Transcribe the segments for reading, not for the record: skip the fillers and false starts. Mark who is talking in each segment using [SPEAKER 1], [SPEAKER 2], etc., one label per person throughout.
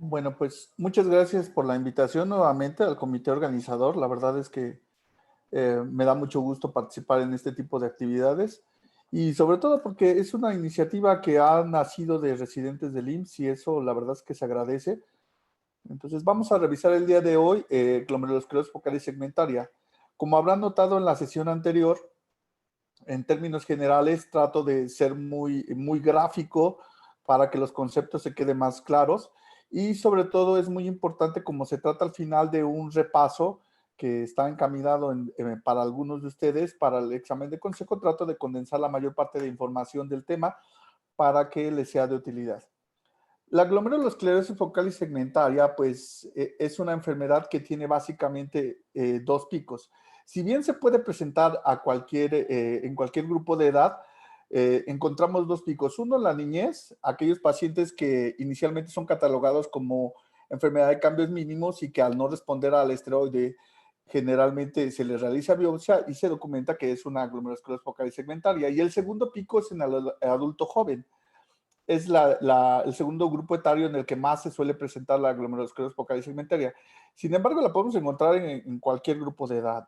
[SPEAKER 1] Bueno, pues muchas gracias por la invitación nuevamente al comité organizador. La verdad es que me da mucho gusto participar en este tipo de actividades y sobre todo porque es una iniciativa que ha nacido de residentes del IMSS y eso la verdad es que se agradece. Entonces vamos a revisar el día de hoy glomerulosclerosis focal y segmentaria. Como habrán notado en la sesión anterior, en términos generales trato de ser muy gráfico para que los conceptos se queden más claros y sobre todo es muy importante como se trata al final de un repaso que está encaminado para algunos de ustedes para el examen de consejo, trato de condensar la mayor parte de información del tema para que les sea de utilidad. La glomerulosclerosis focal y segmentaria, pues, es una enfermedad que tiene básicamente dos picos. Si bien se puede presentar en cualquier grupo de edad, encontramos dos picos. Uno en la niñez, aquellos pacientes que inicialmente son catalogados como enfermedad de cambios mínimos y que al no responder al esteroide generalmente se les realiza biopsia y se documenta que es una glomerulosclerosis focal y segmentaria. Y el segundo pico es en el adulto joven, es el segundo grupo etario en el que más se suele presentar la glomerulosclerosis focal y segmentaria. Sin embargo, la podemos encontrar en cualquier grupo de edad.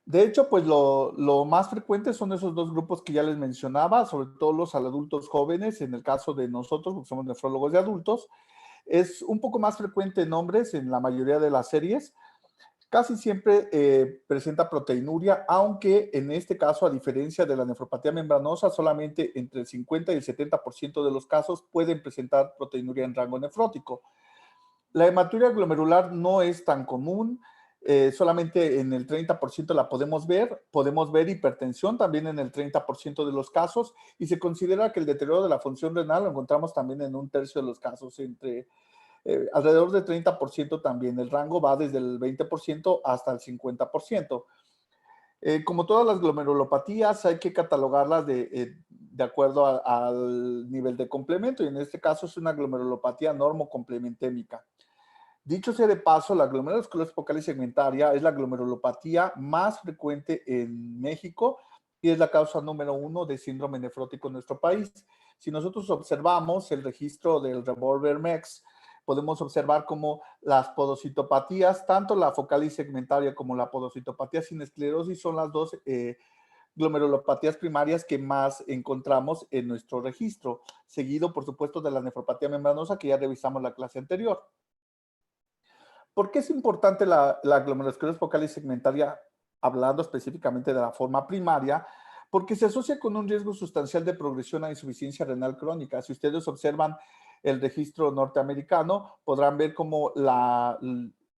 [SPEAKER 1] De hecho, pues lo más frecuente son esos dos grupos que ya les mencionaba, sobre todo los adultos jóvenes, en el caso de nosotros, porque somos nefrólogos de adultos. Es un poco más frecuente en hombres en la mayoría de las series. Casi siempre presenta proteinuria, aunque en este caso, a diferencia de la nefropatía membranosa, solamente entre el 50 y el 70% de los casos pueden presentar proteinuria en rango nefrótico. La hematuria glomerular no es tan común, solamente en el 30% la podemos ver hipertensión también en el 30% de los casos y se considera que el deterioro de la función renal lo encontramos también en un tercio de los casos, alrededor del 30% también. El rango va desde el 20% hasta el 50%. Como todas las glomerulopatías, hay que catalogarlas de acuerdo al nivel de complemento y en este caso es una glomerulopatía normocomplementémica. Dicho sea de paso, la glomerulosclerosis focal y segmentaria es la glomerulopatía más frecuente en México y es la causa número 1 de síndrome nefrótico en nuestro país. Si nosotros observamos el registro del Revolver MEX, podemos observar cómo las podocitopatías, tanto la focal y segmentaria como la podocitopatía sin esclerosis, son las dos glomerulopatías primarias que más encontramos en nuestro registro, seguido, por supuesto, de la nefropatía membranosa que ya revisamos la clase anterior. ¿Por qué es importante la glomerulosclerosis focal y segmentaria, hablando específicamente de la forma primaria? Porque se asocia con un riesgo sustancial de progresión a insuficiencia renal crónica. Si ustedes observan el registro norteamericano, podrán ver cómo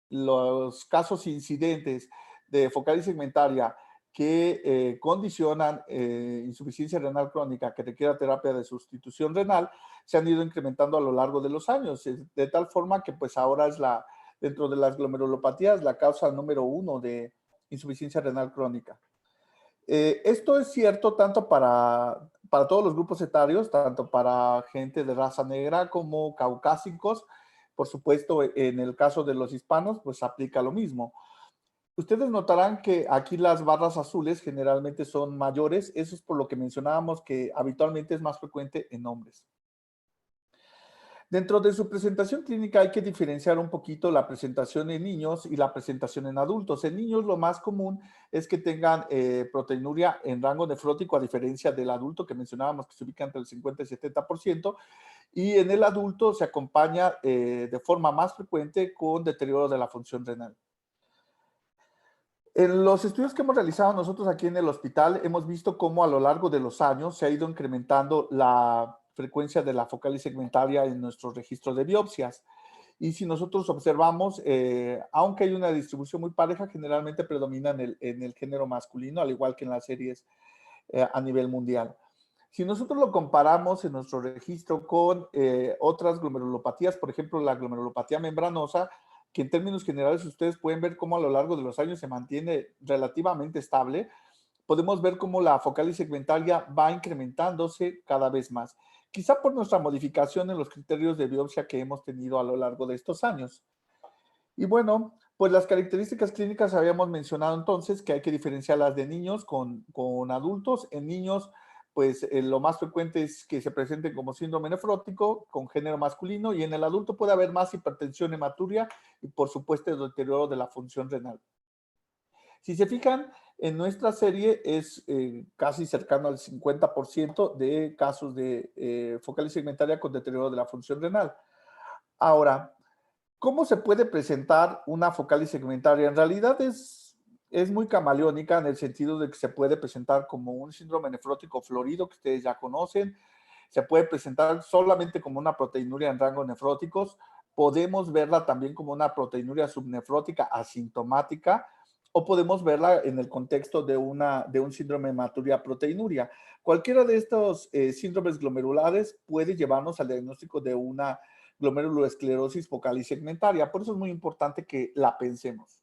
[SPEAKER 1] los casos incidentes de focal y segmentaria que condicionan insuficiencia renal crónica que requiera terapia de sustitución renal se han ido incrementando a lo largo de los años, de tal forma que pues ahora es dentro de las glomerulopatías, la causa número 1 de insuficiencia renal crónica. Esto es cierto tanto para todos los grupos etarios, tanto para gente de raza negra como caucásicos. Por supuesto, en el caso de los hispanos, pues aplica lo mismo. Ustedes notarán que aquí las barras azules generalmente son mayores. Eso es por lo que mencionábamos que habitualmente es más frecuente en hombres. Dentro de su presentación clínica hay que diferenciar un poquito la presentación en niños y la presentación en adultos. En niños lo más común es que tengan proteinuria en rango nefrótico, a diferencia del adulto que mencionábamos que se ubica entre el 50 y 70%, y en el adulto se acompaña de forma más frecuente con deterioro de la función renal. En los estudios que hemos realizado nosotros aquí en el hospital, hemos visto cómo a lo largo de los años se ha ido incrementando la frecuencia de la focal y segmentaria en nuestro registro de biopsias. Y si nosotros observamos, aunque hay una distribución muy pareja, generalmente predomina en el género masculino, al igual que en las series a nivel mundial. Si nosotros lo comparamos en nuestro registro con otras glomerulopatías, por ejemplo, la glomerulopatía membranosa, que en términos generales ustedes pueden ver cómo a lo largo de los años se mantiene relativamente estable, podemos ver cómo la focal y segmentaria va incrementándose cada vez más. Quizá por nuestra modificación en los criterios de biopsia que hemos tenido a lo largo de estos años. Y bueno, pues las características clínicas habíamos mencionado entonces que hay que diferenciarlas de niños con adultos. En niños pues lo más frecuente es que se presenten como síndrome nefrótico con género masculino, y en el adulto puede haber más hipertensión hematuria y por supuesto el deterioro de la función renal. Si se fijan, en nuestra serie es casi cercano al 50% de casos de focal segmentaria con deterioro de la función renal. Ahora, ¿cómo se puede presentar una focal segmentaria? En realidad es muy camaleónica en el sentido de que se puede presentar como un síndrome nefrótico florido que ustedes ya conocen, se puede presentar solamente como una proteinuria en rangos nefróticos, podemos verla también como una proteinuria subnefrótica asintomática, o podemos verla en el contexto de un síndrome de hematuria proteinuria. Cualquiera de estos síndromes glomerulares puede llevarnos al diagnóstico de una glomeruloesclerosis focal y segmentaria. Por eso es muy importante que la pensemos.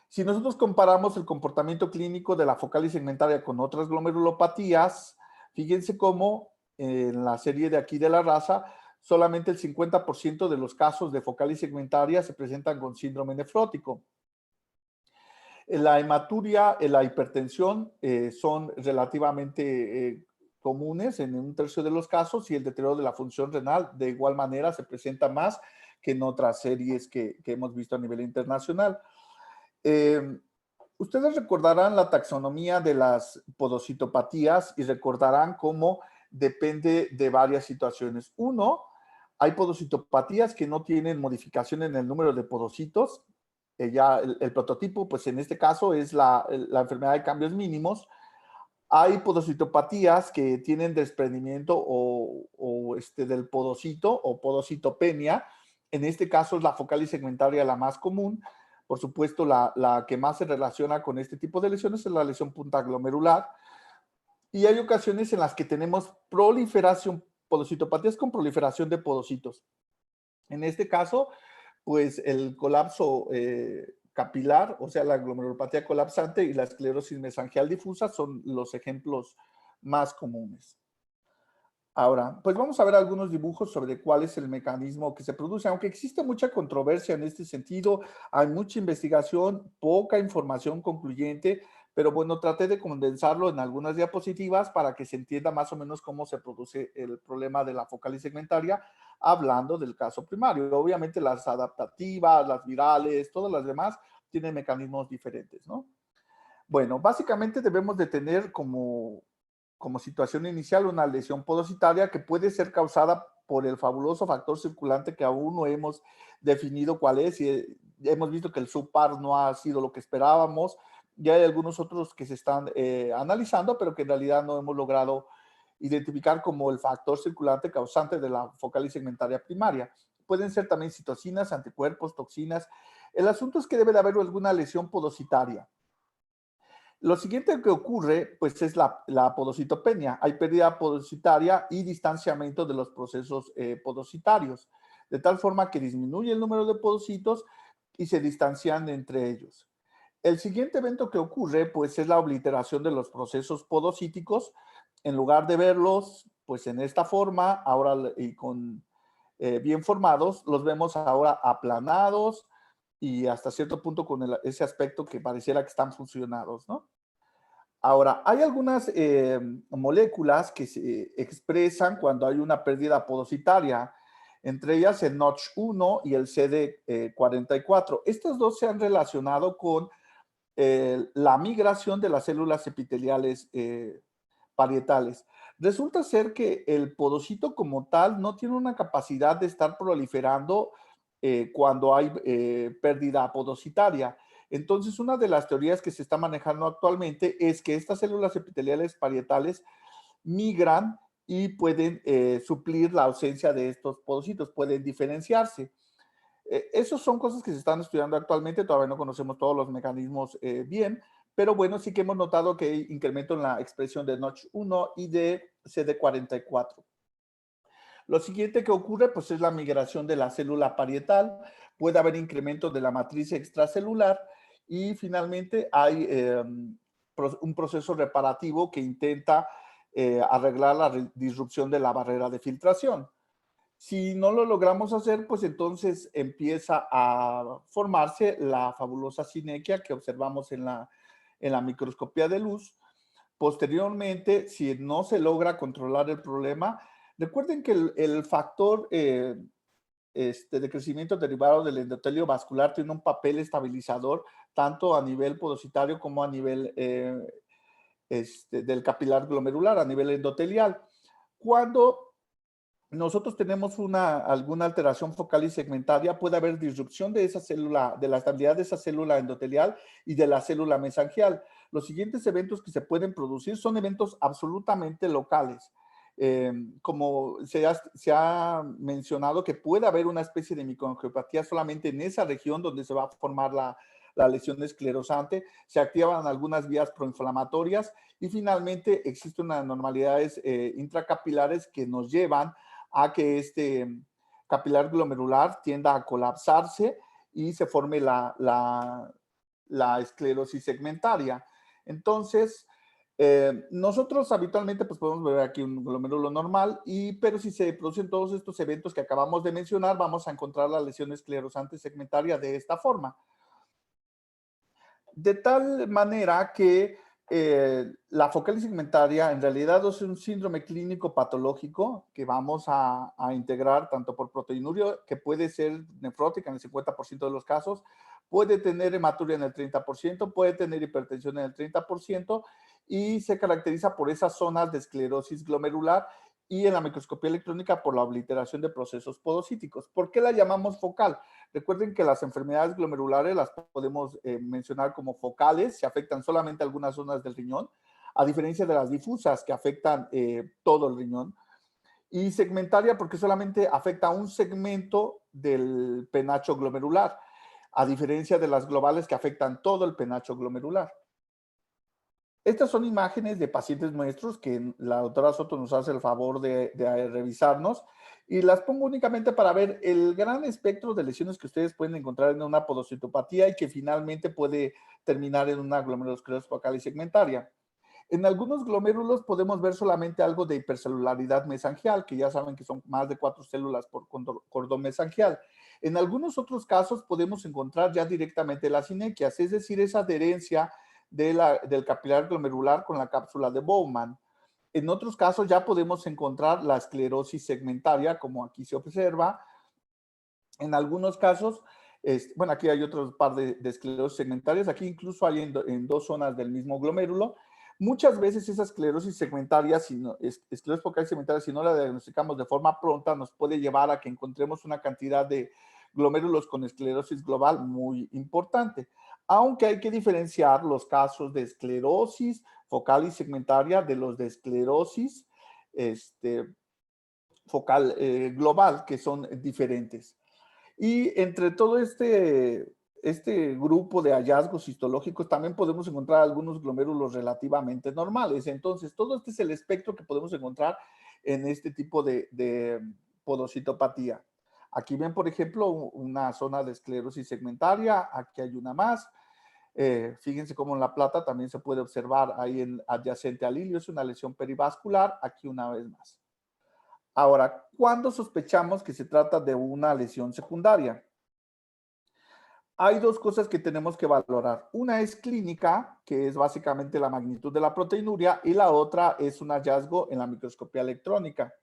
[SPEAKER 1] Si nosotros comparamos el comportamiento clínico de la focal y segmentaria con otras glomerulopatías, fíjense cómo en la serie de aquí de la raza, solamente el 50% de los casos de focal y segmentaria se presentan con síndrome nefrótico. La hematuria, la hipertensión son relativamente comunes en un tercio de los casos, y el deterioro de la función renal de igual manera se presenta más que en otras series que hemos visto a nivel internacional. Ustedes recordarán la taxonomía de las podocitopatías y recordarán cómo depende de varias situaciones. Uno, hay podocitopatías que no tienen modificación en el número de podocitos. Ya el prototipo, pues en este caso es la enfermedad de cambios mínimos. Hay podocitopatías que tienen desprendimiento del podocito o podocitopenia. En este caso es la focal y segmentaria la más común. Por supuesto, la que más se relaciona con este tipo de lesiones es la lesión punta glomerular. Y hay ocasiones en las que tenemos proliferación, podocitopatías con proliferación de podocitos. En este caso, pues el colapso capilar, o sea, la glomerulopatía colapsante y la esclerosis mesangial difusa son los ejemplos más comunes. Ahora, pues vamos a ver algunos dibujos sobre cuál es el mecanismo que se produce. Aunque existe mucha controversia en este sentido, hay mucha investigación, poca información concluyente, pero bueno, traté de condensarlo en algunas diapositivas para que se entienda más o menos cómo se produce el problema de la focal y segmentaria, hablando del caso primario. Obviamente las adaptativas, las virales, todas las demás tienen mecanismos diferentes, ¿no? Bueno, básicamente debemos de tener como situación inicial una lesión podocitaria que puede ser causada por el fabuloso factor circulante que aún no hemos definido cuál es, y hemos visto que el subpar no ha sido lo que esperábamos. Ya hay algunos otros que se están analizando, pero que en realidad no hemos logrado identificar como el factor circulante causante de la focal y segmentaria primaria. Pueden ser también citocinas, anticuerpos, toxinas. El asunto es que debe de haber alguna lesión podocitaria. Lo siguiente que ocurre, pues, es la podocitopenia. Hay pérdida podocitaria y distanciamiento de los procesos podocitarios, de tal forma que disminuye el número de podocitos y se distancian entre ellos. El siguiente evento que ocurre, pues, es la obliteración de los procesos podocíticos. En lugar de verlos, pues, en esta forma, ahora y con bien formados, los vemos ahora aplanados y hasta cierto punto con ese aspecto que pareciera que están fusionados, ¿no? Ahora, hay algunas moléculas que se expresan cuando hay una pérdida podocitaria, entre ellas el NOTCH1 y el CD44. Estos dos se han relacionado con la migración de las células epiteliales parietales. Resulta ser que el podocito como tal no tiene una capacidad de estar proliferando cuando hay pérdida podocitaria. Entonces, una de las teorías que se está manejando actualmente es que estas células epiteliales parietales migran y pueden suplir la ausencia de estos podocitos, pueden diferenciarse. Esas son cosas que se están estudiando actualmente, todavía no conocemos todos los mecanismos bien, pero bueno, sí que hemos notado que hay incremento en la expresión de NOTCH1 y de CD44. Lo siguiente que ocurre, pues, es la migración de la célula parietal, puede haber incremento de la matriz extracelular y finalmente hay un proceso reparativo que intenta arreglar la disrupción de la barrera de filtración. Si no lo logramos hacer, pues entonces empieza a formarse la fabulosa sinequia que observamos en la microscopía de luz, Posteriormente, si no se logra controlar el problema, recuerden que el factor de crecimiento derivado del endotelio vascular tiene un papel estabilizador tanto a nivel podocitario como a nivel del capilar glomerular, a nivel endotelial. Cuando nosotros tenemos alguna alteración focal y segmentaria, puede haber disrupción de esa célula, de la estabilidad de esa célula endotelial y de la célula mesangial. Los siguientes eventos que se pueden producir son eventos absolutamente locales. Como se ha mencionado que puede haber una especie de microangiopatía solamente en esa región donde se va a formar la lesión esclerosante, se activan algunas vías proinflamatorias y finalmente existen anormalidades intracapilares que nos llevan a que este capilar glomerular tienda a colapsarse y se forme la esclerosis segmentaria. Entonces, nosotros habitualmente pues podemos ver aquí un glomérulo normal, pero si se producen todos estos eventos que acabamos de mencionar, vamos a encontrar la lesión esclerosante segmentaria de esta forma. De tal manera que la focal y segmentaria en realidad es un síndrome clínico patológico que vamos a integrar tanto por proteinuria, que puede ser nefrótica en el 50% de los casos, puede tener hematuria en el 30%, puede tener hipertensión en el 30% y se caracteriza por esas zonas de esclerosis glomerular y en la microscopía electrónica por la obliteración de procesos podocíticos. ¿Por qué la llamamos focal? Recuerden que las enfermedades glomerulares las podemos mencionar como focales, se afectan solamente algunas zonas del riñón, a diferencia de las difusas que afectan todo el riñón, y segmentaria porque solamente afecta un segmento del penacho glomerular, a diferencia de las globales que afectan todo el penacho glomerular. Estas son imágenes de pacientes nuestros que la doctora Soto nos hace el favor de revisarnos y las pongo únicamente para ver el gran espectro de lesiones que ustedes pueden encontrar en una podocitopatía y que finalmente puede terminar en una glomerulosclerosis focal y segmentaria. En algunos glomérulos podemos ver solamente algo de hipercelularidad mesangial, que ya saben que son más de 4 células por cordón mesangial. En algunos otros casos podemos encontrar ya directamente las sinequias, es decir, esa adherencia del capilar glomerular con la cápsula de Bowman. En otros casos ya podemos encontrar la esclerosis segmentaria, como aquí se observa. En algunos casos, bueno, aquí hay otro par de esclerosis segmentarias. Aquí incluso hay en dos zonas del mismo glomérulo. Muchas veces esa esclerosis segmentaria, esclerosis focal segmentaria, si no la diagnosticamos de forma pronta, nos puede llevar a que encontremos una cantidad de glomérulos con esclerosis global muy importante. Aunque hay que diferenciar los casos de esclerosis focal y segmentaria de los de esclerosis focal global, que son diferentes. Y entre todo este grupo de hallazgos histológicos también podemos encontrar algunos glomérulos relativamente normales. Entonces, todo este es el espectro que podemos encontrar en este tipo de podocitopatía. Aquí ven, por ejemplo, una zona de esclerosis segmentaria. Aquí hay una más. Fíjense cómo en la plata también se puede observar ahí adyacente al ilio. Es una lesión perivascular. Aquí una vez más. Ahora, ¿cuándo sospechamos que se trata de una lesión secundaria? Hay dos cosas que tenemos que valorar. Una es clínica, que es básicamente la magnitud de la proteinuria, y la otra es un hallazgo en la microscopía electrónica.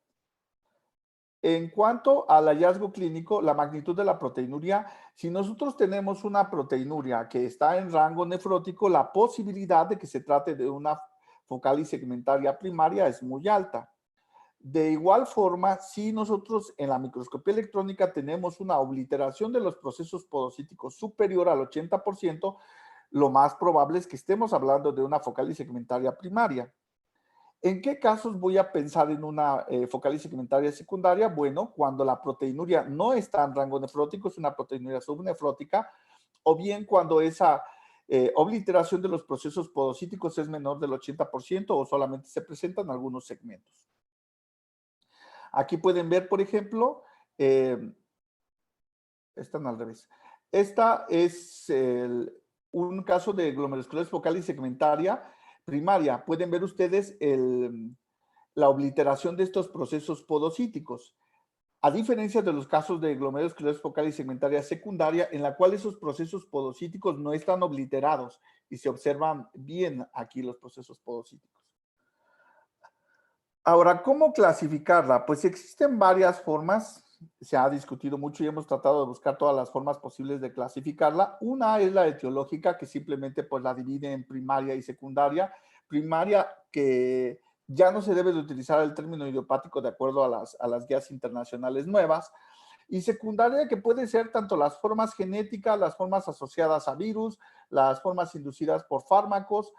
[SPEAKER 1] En cuanto al hallazgo clínico, la magnitud de la proteinuria, si nosotros tenemos una proteinuria que está en rango nefrótico, la posibilidad de que se trate de una focal y segmentaria primaria es muy alta. De igual forma, si nosotros en la microscopía electrónica tenemos una obliteración de los procesos podocíticos superior al 80%, lo más probable es que estemos hablando de una focal y segmentaria primaria. ¿En qué casos voy a pensar en una focal y segmentaria secundaria? Bueno, cuando la proteinuria no está en rango nefrótico, es una proteinuria subnefrótica, o bien cuando esa obliteración de los procesos podocíticos es menor del 80% o solamente se presentan algunos segmentos. Aquí pueden ver, por ejemplo, están al revés. Esta es un caso de glomerulosclerosis focal y segmentaria primaria. Pueden ver ustedes la obliteración de estos procesos podocíticos. A diferencia de los casos de glomerulosclerosis focal y segmentaria secundaria, en la cual esos procesos podocíticos no están obliterados y se observan bien aquí los procesos podocíticos. Ahora, ¿cómo clasificarla? Pues existen varias formas, se ha discutido mucho y hemos tratado de buscar todas las formas posibles de clasificarla. Una es la etiológica, que simplemente pues la divide en primaria y secundaria. Primaria, que ya no se debe de utilizar el término idiopático de acuerdo a las guías internacionales nuevas. Y secundaria, que puede ser tanto las formas genéticas, las formas asociadas a virus, las formas inducidas por fármacos,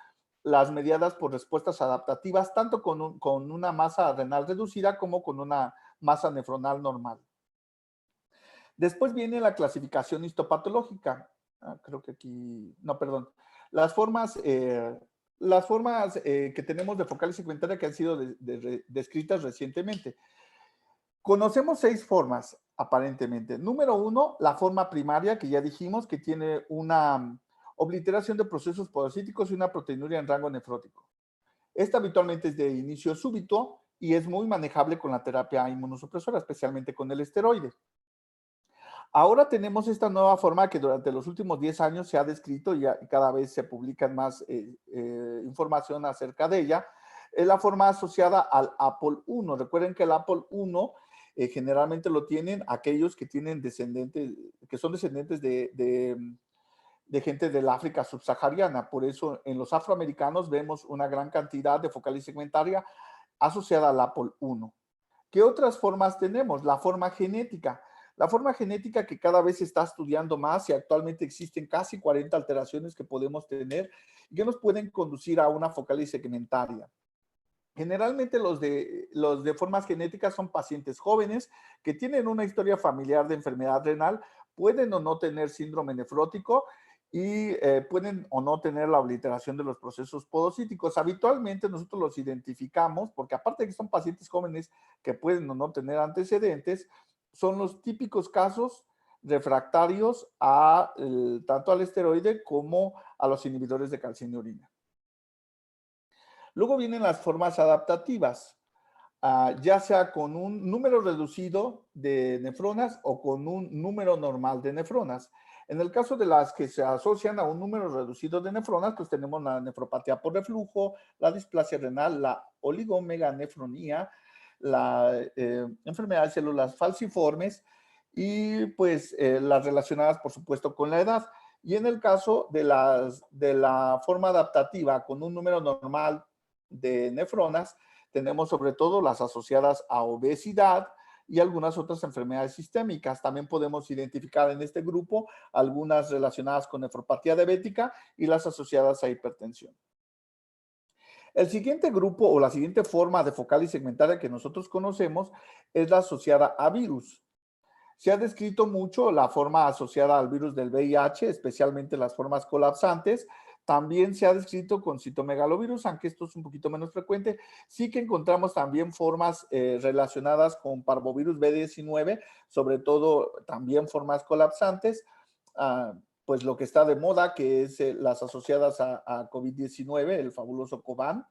[SPEAKER 1] las mediadas por respuestas adaptativas, tanto con una masa renal reducida como con una masa nefronal normal. Después viene la clasificación histopatológica. Creo que aquí, no, perdón. Las formas, que tenemos de focal y segmentaria que han sido descritas recientemente. Conocemos 6 formas, aparentemente. Número 1, la forma primaria, que ya dijimos, que tiene una obliteración de procesos podocíticos y una proteinuria en rango nefrótico. Esta habitualmente es de inicio súbito y es muy manejable con la terapia inmunosupresora, especialmente con el esteroide. Ahora tenemos esta nueva forma que durante los últimos 10 años se ha descrito y cada vez se publican más información acerca de ella. Es la forma asociada al APOL1. Recuerden que el APOL1 generalmente lo tienen aquellos que tienen descendientes, que son descendientes de gente del África subsahariana. Por eso en los afroamericanos vemos una gran cantidad de focal y segmentaria asociada al APOL1. ¿Qué otras formas tenemos? La forma genética. La forma genética que cada vez se está estudiando más y actualmente existen casi 40 alteraciones que podemos tener y que nos pueden conducir a una focal y segmentaria. Generalmente los de formas genéticas son pacientes jóvenes que tienen una historia familiar de enfermedad renal, pueden o no tener síndrome nefrótico y pueden o no tener la obliteración de los procesos podocíticos. Habitualmente nosotros los identificamos porque aparte de que son pacientes jóvenes que pueden o no tener antecedentes, son los típicos casos refractarios tanto al esteroide como a los inhibidores de calcineurina. Luego vienen las formas adaptativas, ya sea con un número reducido de nefronas o con un número normal de nefronas. En el caso de las que se asocian a un número reducido de nefronas, pues tenemos la nefropatía por reflujo, la displasia renal, la oligomeganefronía, la enfermedad de células falciformes y pues las relacionadas, por supuesto, con la edad. Y en el caso de la forma adaptativa con un número normal de nefronas, tenemos sobre todo las asociadas a obesidad y algunas otras enfermedades sistémicas. También podemos identificar en este grupo algunas relacionadas con nefropatía diabética y las asociadas a hipertensión. El siguiente grupo o la siguiente forma de focal y segmentaria que nosotros conocemos es la asociada a virus. Se ha descrito mucho la forma asociada al virus del VIH, especialmente las formas colapsantes. También se ha descrito con citomegalovirus, aunque esto es un poquito menos frecuente. Sí que encontramos también formas relacionadas con parvovirus B19, sobre todo también formas colapsantes. Ah, pues lo que está de moda, que es las asociadas a COVID-19, el fabuloso COVAN,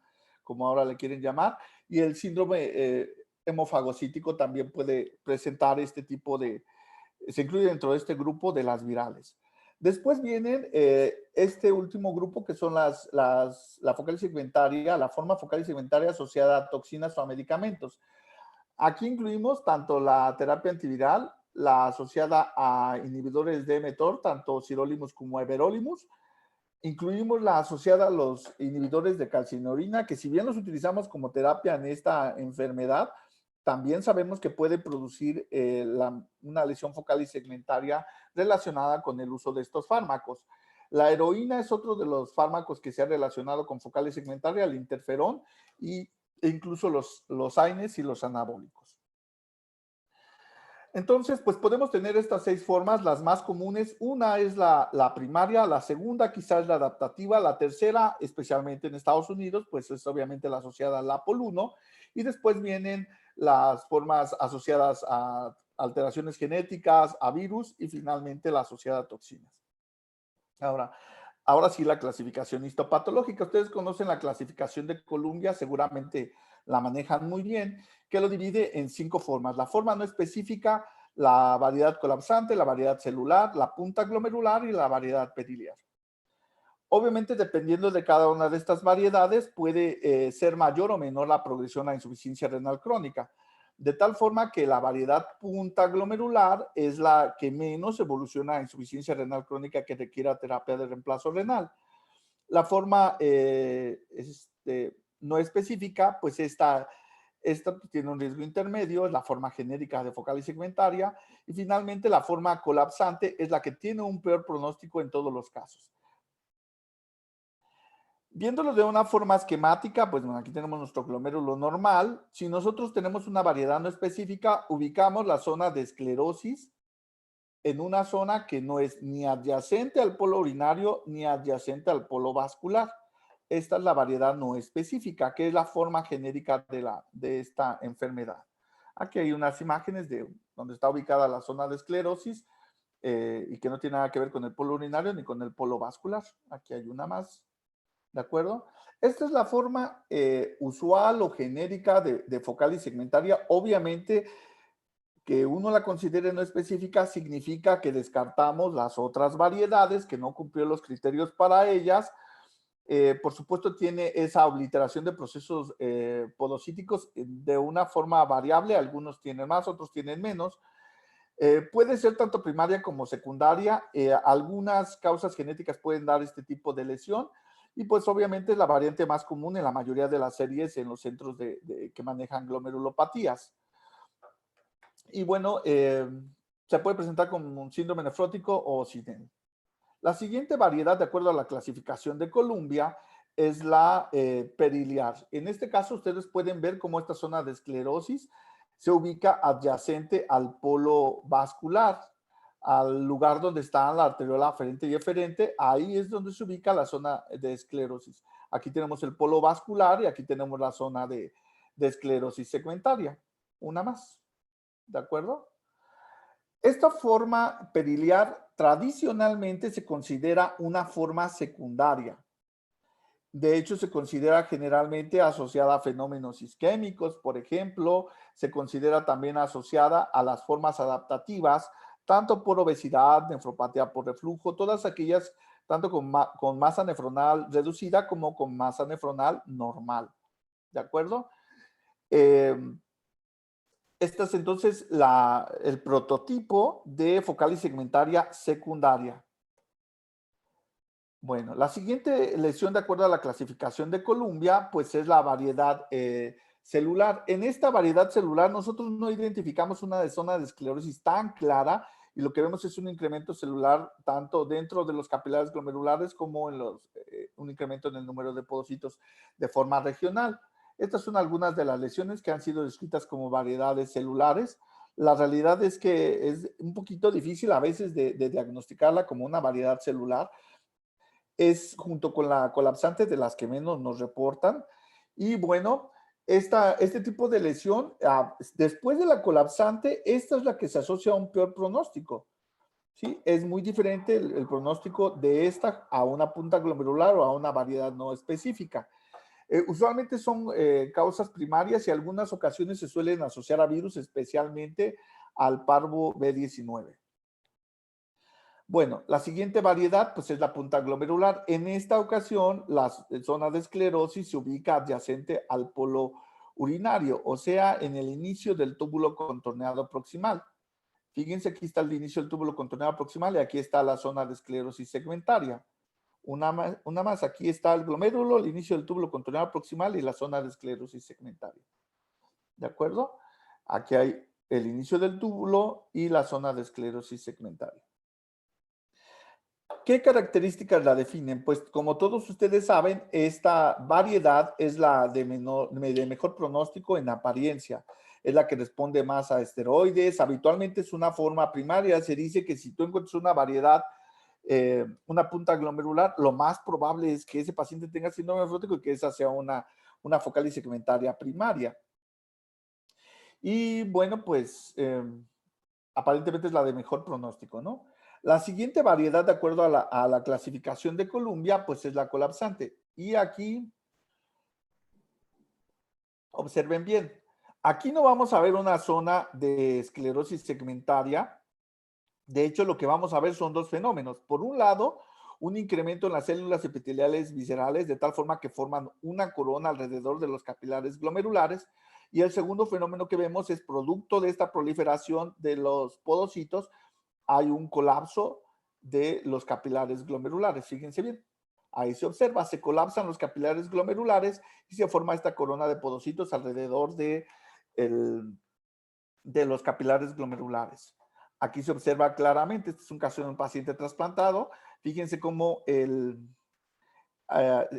[SPEAKER 1] como ahora le quieren llamar, y el síndrome hemofagocítico también puede presentar este tipo se incluye dentro de este grupo de las virales. Después vienen este último grupo que son la focal segmentaria, la forma focal y segmentaria asociada a toxinas o a medicamentos. Aquí incluimos tanto la terapia antiviral, la asociada a inhibidores de mTOR, tanto sirolimus como everolimus. Incluimos la asociada a los inhibidores de calcineurina, que si bien los utilizamos como terapia en esta enfermedad, también sabemos que puede producir una lesión focal y segmentaria relacionada con el uso de estos fármacos. La heroína es otro de los fármacos que se ha relacionado con focal y segmentaria, el interferón e incluso los AINES y los anabólicos. Entonces, pues podemos tener estas 6 formas, las más comunes. Una es la primaria, la segunda quizás la adaptativa, la tercera, especialmente en Estados Unidos, pues es obviamente la asociada al APOL1, y después vienen las formas asociadas a alteraciones genéticas, a virus, y finalmente la asociada a toxinas. Ahora sí la clasificación histopatológica. Ustedes conocen la clasificación de Columbia, seguramente la manejan muy bien, que lo divide en 5 formas. La forma no específica, la variedad colapsante, la variedad celular, la punta glomerular y la variedad periliar. Obviamente, dependiendo de cada una de estas variedades, puede ser mayor o menor la progresión a insuficiencia renal crónica, de tal forma que la variedad punta glomerular es la que menos evoluciona a insuficiencia renal crónica que requiera terapia de reemplazo renal. La forma no específica, pues esta tiene un riesgo intermedio, es la forma genérica de focal y segmentaria, y finalmente la forma colapsante es la que tiene un peor pronóstico en todos los casos. Viéndolo de una forma esquemática, pues bueno, aquí tenemos nuestro glomérulo normal. Si nosotros tenemos una variedad no específica, ubicamos la zona de esclerosis en una zona que no es ni adyacente al polo urinario ni adyacente al polo vascular. Esta es la variedad no específica, que es la forma genérica de esta enfermedad. Aquí hay unas imágenes de donde está ubicada la zona de esclerosis y que no tiene nada que ver con el polo urinario ni con el polo vascular. Aquí hay una más. ¿De acuerdo? Esta es la forma usual o genérica de focal y segmentaria. Obviamente, que uno la considere no específica significa que descartamos las otras variedades que no cumplió los criterios para ellas. Por supuesto, tiene esa obliteración de procesos podocíticos de una forma variable. Algunos tienen más, otros tienen menos. Puede ser tanto primaria como secundaria. Algunas causas genéticas pueden dar este tipo de lesión. Y pues obviamente es la variante más común en la mayoría de las series en los centros que manejan glomerulopatías. Y bueno, se puede presentar como un síndrome nefrótico o SIDEN. La siguiente variedad, de acuerdo a la clasificación de Columbia, es la periliar. En este caso, ustedes pueden ver cómo esta zona de esclerosis se ubica adyacente al polo vascular, al lugar donde está la arteriola aferente y eferente. Ahí es donde se ubica la zona de esclerosis. Aquí tenemos el polo vascular y aquí tenemos la zona de esclerosis segmentaria. Una más. ¿De acuerdo? Esta forma periliar tradicionalmente se considera una forma secundaria. De hecho, se considera generalmente asociada a fenómenos isquémicos, por ejemplo, se considera también asociada a las formas adaptativas, tanto por obesidad, nefropatía por reflujo, todas aquellas, tanto con masa nefronal reducida como con masa nefronal normal. ¿De acuerdo? Este es entonces el prototipo de focal y segmentaria secundaria. Bueno, la siguiente lesión, de acuerdo a la clasificación de Columbia, pues es la variedad celular. En esta variedad celular nosotros no identificamos una zona de esclerosis tan clara y lo que vemos es un incremento celular tanto dentro de los capilares glomerulares como en un incremento en el número de podocitos de forma regional. Estas son algunas de las lesiones que han sido descritas como variedades celulares. La realidad es que es un poquito difícil a veces de diagnosticarla como una variedad celular. Es junto con la colapsante de las que menos nos reportan. Y bueno, este tipo de lesión, después de la colapsante, esta es la que se asocia a un peor pronóstico. ¿Sí? Es muy diferente el pronóstico de esta a una punta glomerular o a una variedad no específica. Usualmente son causas primarias y en algunas ocasiones se suelen asociar a virus, especialmente al parvo B19. Bueno, la siguiente variedad pues es la punta glomerular. En esta ocasión, la zona de esclerosis se ubica adyacente al polo urinario, o sea, en el inicio del túbulo contorneado proximal. Fíjense, aquí está el inicio del túbulo contorneado proximal y aquí está la zona de esclerosis segmentaria. Una más, aquí está el glomérulo, el inicio del túbulo contorneado proximal y la zona de esclerosis segmentaria. ¿De acuerdo? Aquí hay el inicio del túbulo y la zona de esclerosis segmentaria. ¿Qué características la definen? Pues como todos ustedes saben, esta variedad es la de mejor pronóstico en apariencia. Es la que responde más a esteroides. Habitualmente es una forma primaria. Se dice que si tú encuentras una variedad, una punta glomerular, lo más probable es que ese paciente tenga síndrome nefrótico y que esa sea una focal y segmentaria primaria. Y bueno, pues aparentemente es la de mejor pronóstico, ¿no? La siguiente variedad, de acuerdo a la clasificación de Columbia, pues es la colapsante. Y aquí, observen bien, aquí no vamos a ver una zona de esclerosis segmentaria. De hecho, lo que vamos a ver son dos fenómenos. Por un lado, un incremento en las células epiteliales viscerales de tal forma que forman una corona alrededor de los capilares glomerulares. Y el segundo fenómeno que vemos es producto de esta proliferación de los podocitos, hay un colapso de los capilares glomerulares. Fíjense bien, ahí se observa, se colapsan los capilares glomerulares y se forma esta corona de podocitos alrededor de los capilares glomerulares. Aquí se observa claramente, este es un caso de un paciente trasplantado. Fíjense cómo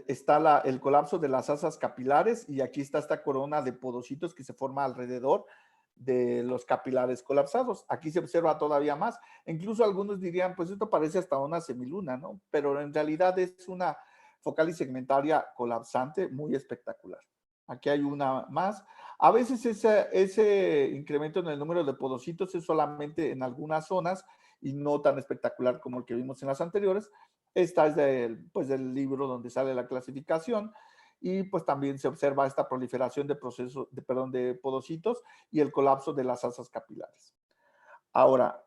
[SPEAKER 1] está el colapso de las asas capilares y aquí está esta corona de podocitos que se forma alrededor de los capilares colapsados. Aquí se observa todavía más. Incluso algunos dirían, pues esto parece hasta una semiluna, ¿no? Pero en realidad es una focalis segmentaria colapsante muy espectacular. Aquí hay una más. A veces ese incremento en el número de podocitos es solamente en algunas zonas y no tan espectacular como el que vimos en las anteriores. Esta es del libro donde sale la clasificación y pues también se observa esta proliferación de de podocitos y el colapso de las asas capilares. Ahora,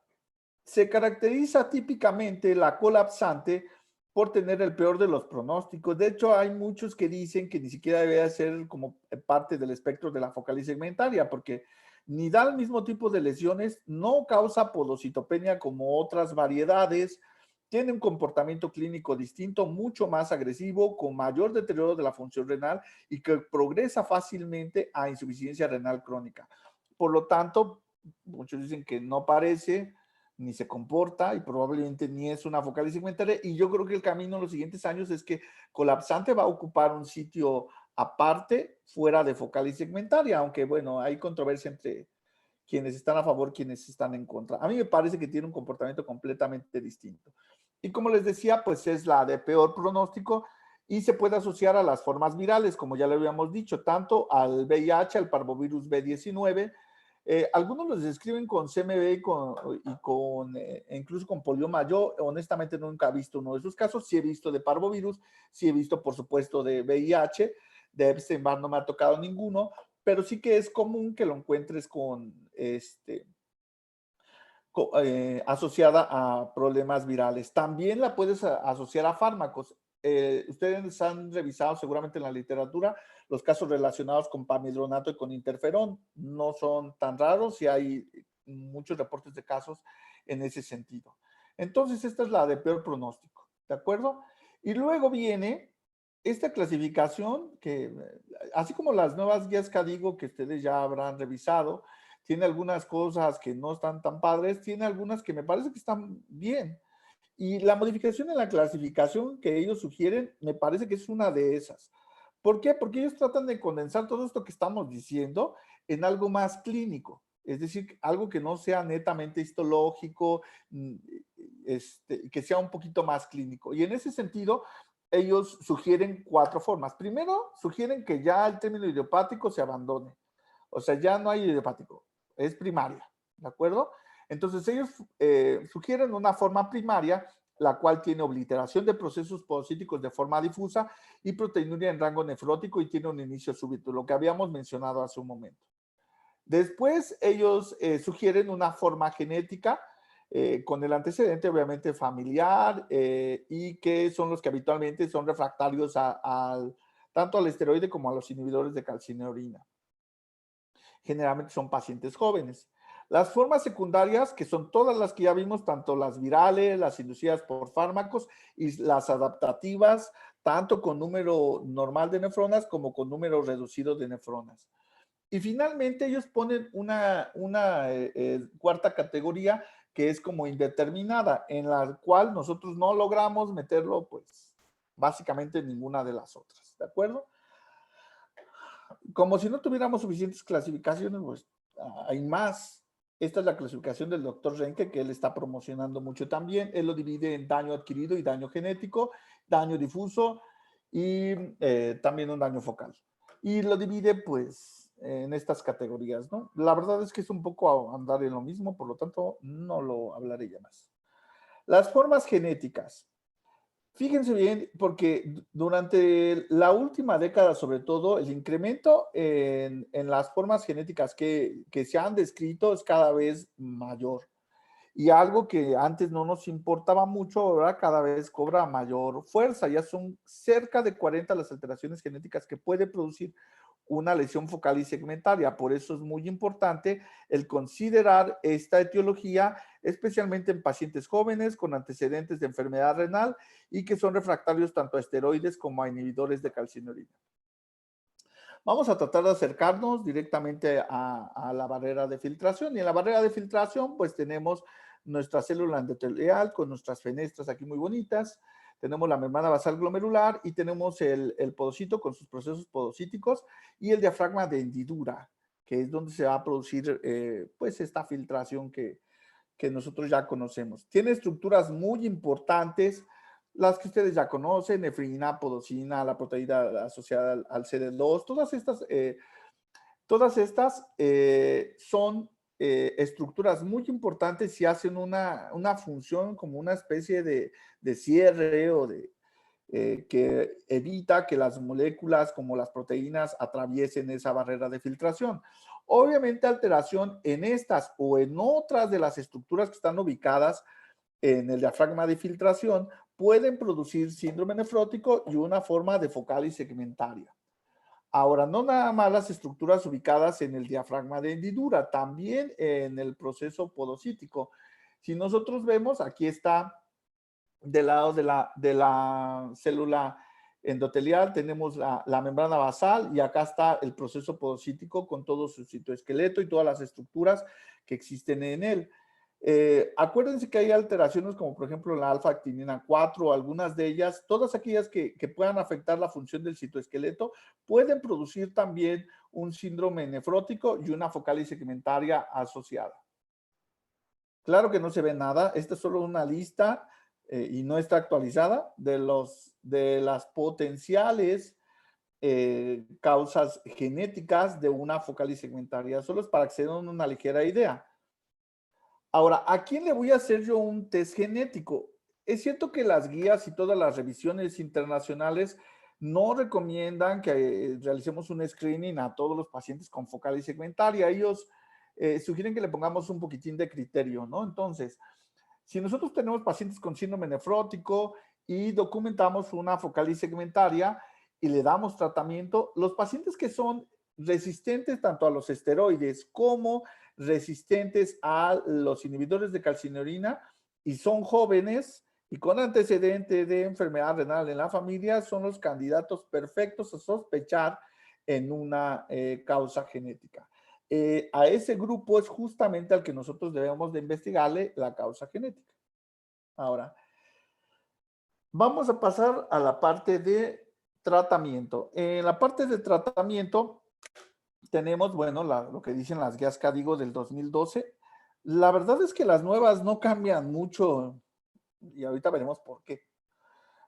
[SPEAKER 1] se caracteriza típicamente la colapsante por tener el peor de los pronósticos. De hecho, hay muchos que dicen que ni siquiera debe ser como parte del espectro de la focalis segmentaria, porque ni da el mismo tipo de lesiones, no causa podocitopenia como otras variedades, tiene un comportamiento clínico distinto, mucho más agresivo, con mayor deterioro de la función renal y que progresa fácilmente a insuficiencia renal crónica. Por lo tanto, muchos dicen que no parece, ni se comporta y probablemente ni es una focalis segmentaria. Y yo creo que el camino en los siguientes años es que colapsante va a ocupar un sitio aparte, fuera de focalis segmentaria, aunque bueno, hay controversia entre quienes están a favor, quienes están en contra. A mí me parece que tiene un comportamiento completamente distinto. Y como les decía, pues es la de peor pronóstico y se puede asociar a las formas virales, como ya le habíamos dicho, tanto al VIH, al parvovirus B19. Algunos los describen con CMV incluso con polioma. Yo honestamente nunca he visto uno de esos casos. Sí he visto de parvovirus, sí he visto por supuesto de VIH, de Epstein-Barr no me ha tocado ninguno, pero sí que es común que lo encuentres asociada a problemas virales. También la puedes asociar a fármacos. Ustedes han revisado seguramente en la literatura los casos relacionados con pamidronato y con interferón. No son tan raros y hay muchos reportes de casos en ese sentido. Entonces, esta es la de peor pronóstico, ¿de acuerdo? Y luego viene esta clasificación que, así como las nuevas guías CADIGO que ustedes ya habrán revisado, tiene algunas cosas que no están tan padres, tiene algunas que me parece que están bien. Y la modificación en la clasificación que ellos sugieren, me parece que es una de esas. ¿Por qué? Porque ellos tratan de condensar todo esto que estamos diciendo en algo más clínico. Es decir, algo que no sea netamente histológico, que sea un poquito más clínico. Y en ese sentido, ellos sugieren 4 formas. Primero, sugieren que ya el término idiopático se abandone. O sea, ya no hay idiopático, es primaria, ¿de acuerdo? Entonces ellos sugieren una forma primaria, la cual tiene obliteración de procesos podocíticos de forma difusa y proteinuria en rango nefrótico y tiene un inicio súbito, lo que habíamos mencionado hace un momento. Después ellos sugieren una forma genética con el antecedente obviamente familiar y que son los que habitualmente son refractarios tanto al esteroide como a los inhibidores de calcineurina. Generalmente son pacientes jóvenes. Las formas secundarias, que son todas las que ya vimos, tanto las virales, las inducidas por fármacos y las adaptativas, tanto con número normal de nefronas como con número reducido de nefronas. Y finalmente ellos ponen una cuarta categoría que es como indeterminada, en la cual nosotros no logramos meterlo, pues, básicamente en ninguna de las otras, ¿de acuerdo? Como si no tuviéramos suficientes clasificaciones, pues hay más. Esta es la clasificación del doctor Renke, que él está promocionando mucho también. Él lo divide en daño adquirido y daño genético, daño difuso y también un daño focal. Y lo divide, pues, en estas categorías, ¿no? La verdad es que es un poco a andar en lo mismo, por lo tanto, no lo hablaré ya más. Las formas genéticas. Fíjense bien, porque durante la última década, sobre todo, el incremento en las formas genéticas que se han descrito es cada vez mayor. y algo que antes no nos importaba mucho, ahora cada vez cobra mayor fuerza. Ya son cerca de 40 las alteraciones genéticas que puede producir una lesión focal y segmentaria. Por eso es muy importante el considerar esta etiología, especialmente en pacientes jóvenes con antecedentes de enfermedad renal y que son refractarios tanto a esteroides como a inhibidores de calcineurina. Vamos a tratar de acercarnos directamente a la barrera de filtración. Y en la barrera de filtración, pues tenemos nuestra célula endotelial con nuestras fenestras aquí muy bonitas. Tenemos la membrana basal glomerular y tenemos el podocito con sus procesos podocíticos y el diafragma de hendidura, que es donde se va a producir pues esta filtración que nosotros ya conocemos. Tiene estructuras muy importantes, las que ustedes ya conocen, nefrina, podocina, la proteína asociada al CD2, todas estas son estructuras muy importantes y hacen una función como una especie de cierre o que evita que las moléculas como las proteínas atraviesen esa barrera de filtración. Obviamente alteración en estas o en otras de las estructuras que están ubicadas en el diafragma de filtración pueden producir síndrome nefrótico y una forma de focal y segmentaria. Ahora, no nada más las estructuras ubicadas en el diafragma de hendidura, también en el proceso podocítico. Si nosotros vemos, aquí está del lado de la célula endotelial, tenemos la membrana basal y acá está el proceso podocítico con todo su citoesqueleto y todas las estructuras que existen en él. Acuérdense que hay alteraciones como por ejemplo la alfa-actinina 4, algunas de ellas, todas aquellas que puedan afectar la función del citoesqueleto, pueden producir también un síndrome nefrótico y una focal y segmentaria asociada. Claro que no se ve nada, esta es solo una lista y no está actualizada de las potenciales causas genéticas de una focal y segmentaria, solo es para que se den una ligera idea. Ahora, ¿a quién le voy a hacer yo un test genético? Es cierto que las guías y todas las revisiones internacionales no recomiendan que realicemos un screening a todos los pacientes con focal y segmentaria. Ellos sugieren que le pongamos un poquitín de criterio, ¿no? Entonces, si nosotros tenemos pacientes con síndrome nefrótico y documentamos una focal y segmentaria y le damos tratamiento, los pacientes que son resistentes tanto a los esteroides como resistentes a los inhibidores de calcineurina y son jóvenes y con antecedente de enfermedad renal en la familia, son los candidatos perfectos a sospechar en una causa genética. A ese grupo es justamente al que nosotros debemos de investigarle la causa genética. Ahora, vamos a pasar a la parte de tratamiento. En la parte de tratamiento tenemos, bueno, lo que dicen las guías CADIGO del 2012. La verdad es que las nuevas no cambian mucho y ahorita veremos por qué.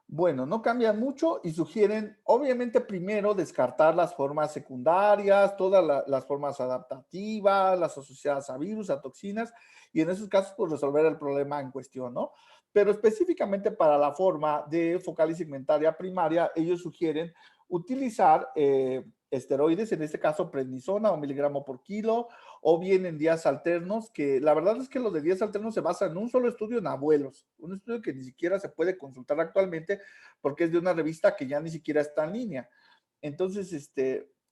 [SPEAKER 1] Bueno, no cambian mucho y sugieren, obviamente, primero descartar las formas secundarias, las formas adaptativas, las asociadas a virus, a toxinas, y en esos casos, pues resolver el problema en cuestión, ¿no? Pero específicamente para la forma de focal y segmentaria primaria, ellos sugieren utilizar esteroides, en este caso prednisona o miligramo por kilo, o bien en días alternos, que la verdad es que los de días alternos se basan en un solo estudio en abuelos, un estudio que ni siquiera se puede consultar actualmente porque es de una revista que ya ni siquiera está en línea. Entonces,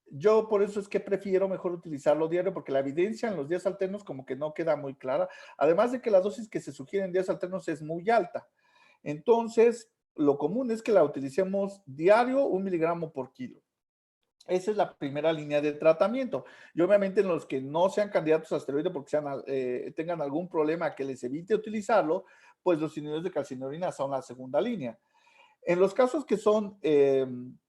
[SPEAKER 1] yo por eso es que prefiero mejor utilizarlo diario porque la evidencia en los días alternos como que no queda muy clara, además de que la dosis que se sugiere en días alternos es muy alta. Entonces, lo común es que la utilicemos diario, 1 miligramo por kilo. Esa es la primera línea de tratamiento. Y obviamente en los que no sean candidatos a esteroide porque tengan algún problema que les evite utilizarlo, pues los inhibidores de calcineurina son la segunda línea. En los casos que son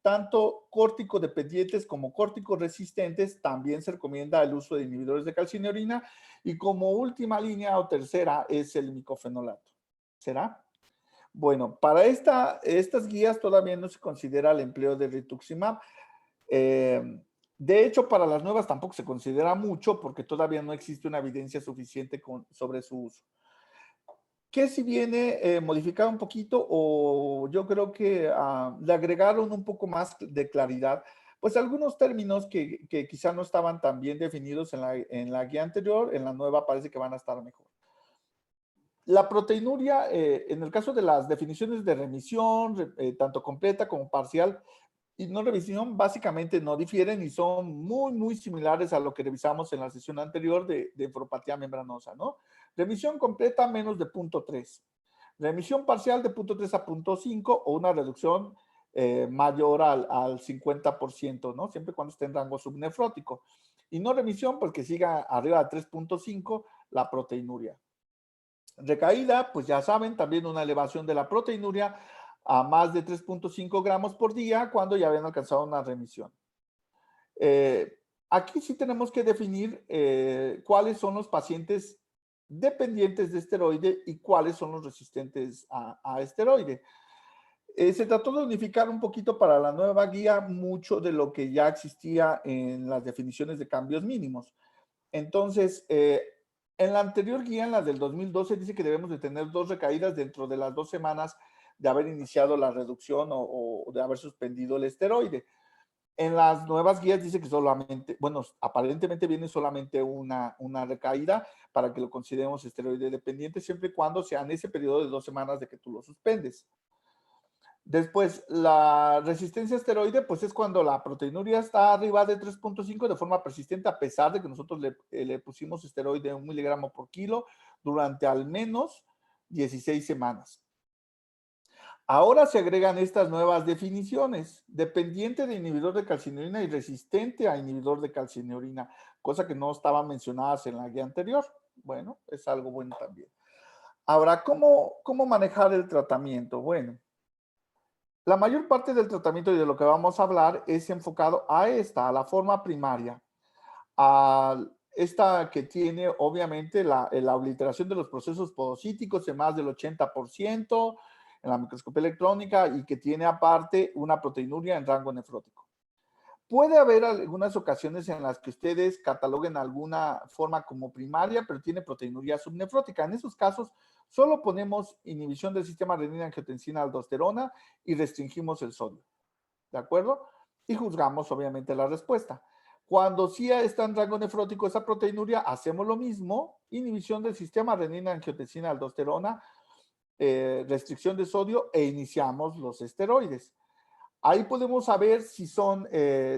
[SPEAKER 1] tanto córtico dependientes como córtico resistentes, también se recomienda el uso de inhibidores de calcineurina y como última línea o tercera es el micofenolato. ¿Será? Bueno, para estas guías todavía no se considera el empleo de rituximab. De hecho, para las nuevas tampoco se considera mucho porque todavía no existe una evidencia suficiente sobre su uso. ¿Qué si viene modificado un poquito o yo creo que le agregaron un poco más de claridad? Pues algunos términos que quizá no estaban tan bien definidos en la guía anterior, en la nueva parece que van a estar mejor. La proteinuria, en el caso de las definiciones de remisión, tanto completa como parcial, y no revisión, básicamente no difieren y son muy, muy similares a lo que revisamos en la sesión anterior de nefropatía membranosa, ¿no? Remisión completa menos de 0.3. Remisión parcial de 0.3 a 0.5 o una reducción mayor al 50%, ¿no? Siempre cuando esté en rango subnefrótico. Y no remisión, pues que siga arriba de 3.5 la proteinuria. Recaída, pues ya saben, también una elevación de la proteinuria a más de 3.5 gramos por día cuando ya habían alcanzado una remisión. Aquí sí tenemos que definir cuáles son los pacientes dependientes de esteroide y cuáles son los resistentes a esteroide. Se trató de unificar un poquito para la nueva guía mucho de lo que ya existía en las definiciones de cambios mínimos. Entonces, en la anterior guía, en la del 2012, dice que debemos de tener 2 recaídas dentro de las 2 semanas de haber iniciado la reducción o de haber suspendido el esteroide. En las nuevas guías dice que solamente, bueno, aparentemente viene solamente una recaída para que lo consideremos esteroide dependiente, siempre y cuando sea en ese periodo de 2 semanas de que tú lo suspendes. Después, la resistencia a esteroide, pues es cuando la proteinuria está arriba de 3.5 de forma persistente, a pesar de que nosotros le pusimos esteroide 1 miligramo por kilo durante al menos 16 semanas. Ahora se agregan estas nuevas definiciones, dependiente de inhibidor de calcineurina y resistente a inhibidor de calcineurina, cosa que no estaban mencionadas en la guía anterior. Bueno, es algo bueno también. Ahora, ¿cómo manejar el tratamiento? Bueno, la mayor parte del tratamiento y de lo que vamos a hablar es enfocado a la forma primaria, a esta que tiene obviamente la obliteración de los procesos podocíticos en más del 80% en la microscopía electrónica y que tiene aparte una proteinuria en rango nefrótico. Puede haber algunas ocasiones en las que ustedes cataloguen alguna forma como primaria, pero tiene proteinuria subnefrótica. En esos casos, solo ponemos inhibición del sistema renina-angiotensina-aldosterona y restringimos el sodio. ¿De acuerdo? Y juzgamos, obviamente, la respuesta. Cuando sí está en rango nefrótico esa proteinuria, hacemos lo mismo, inhibición del sistema renina-angiotensina-aldosterona, restricción de sodio e iniciamos los esteroides. Ahí podemos saber si son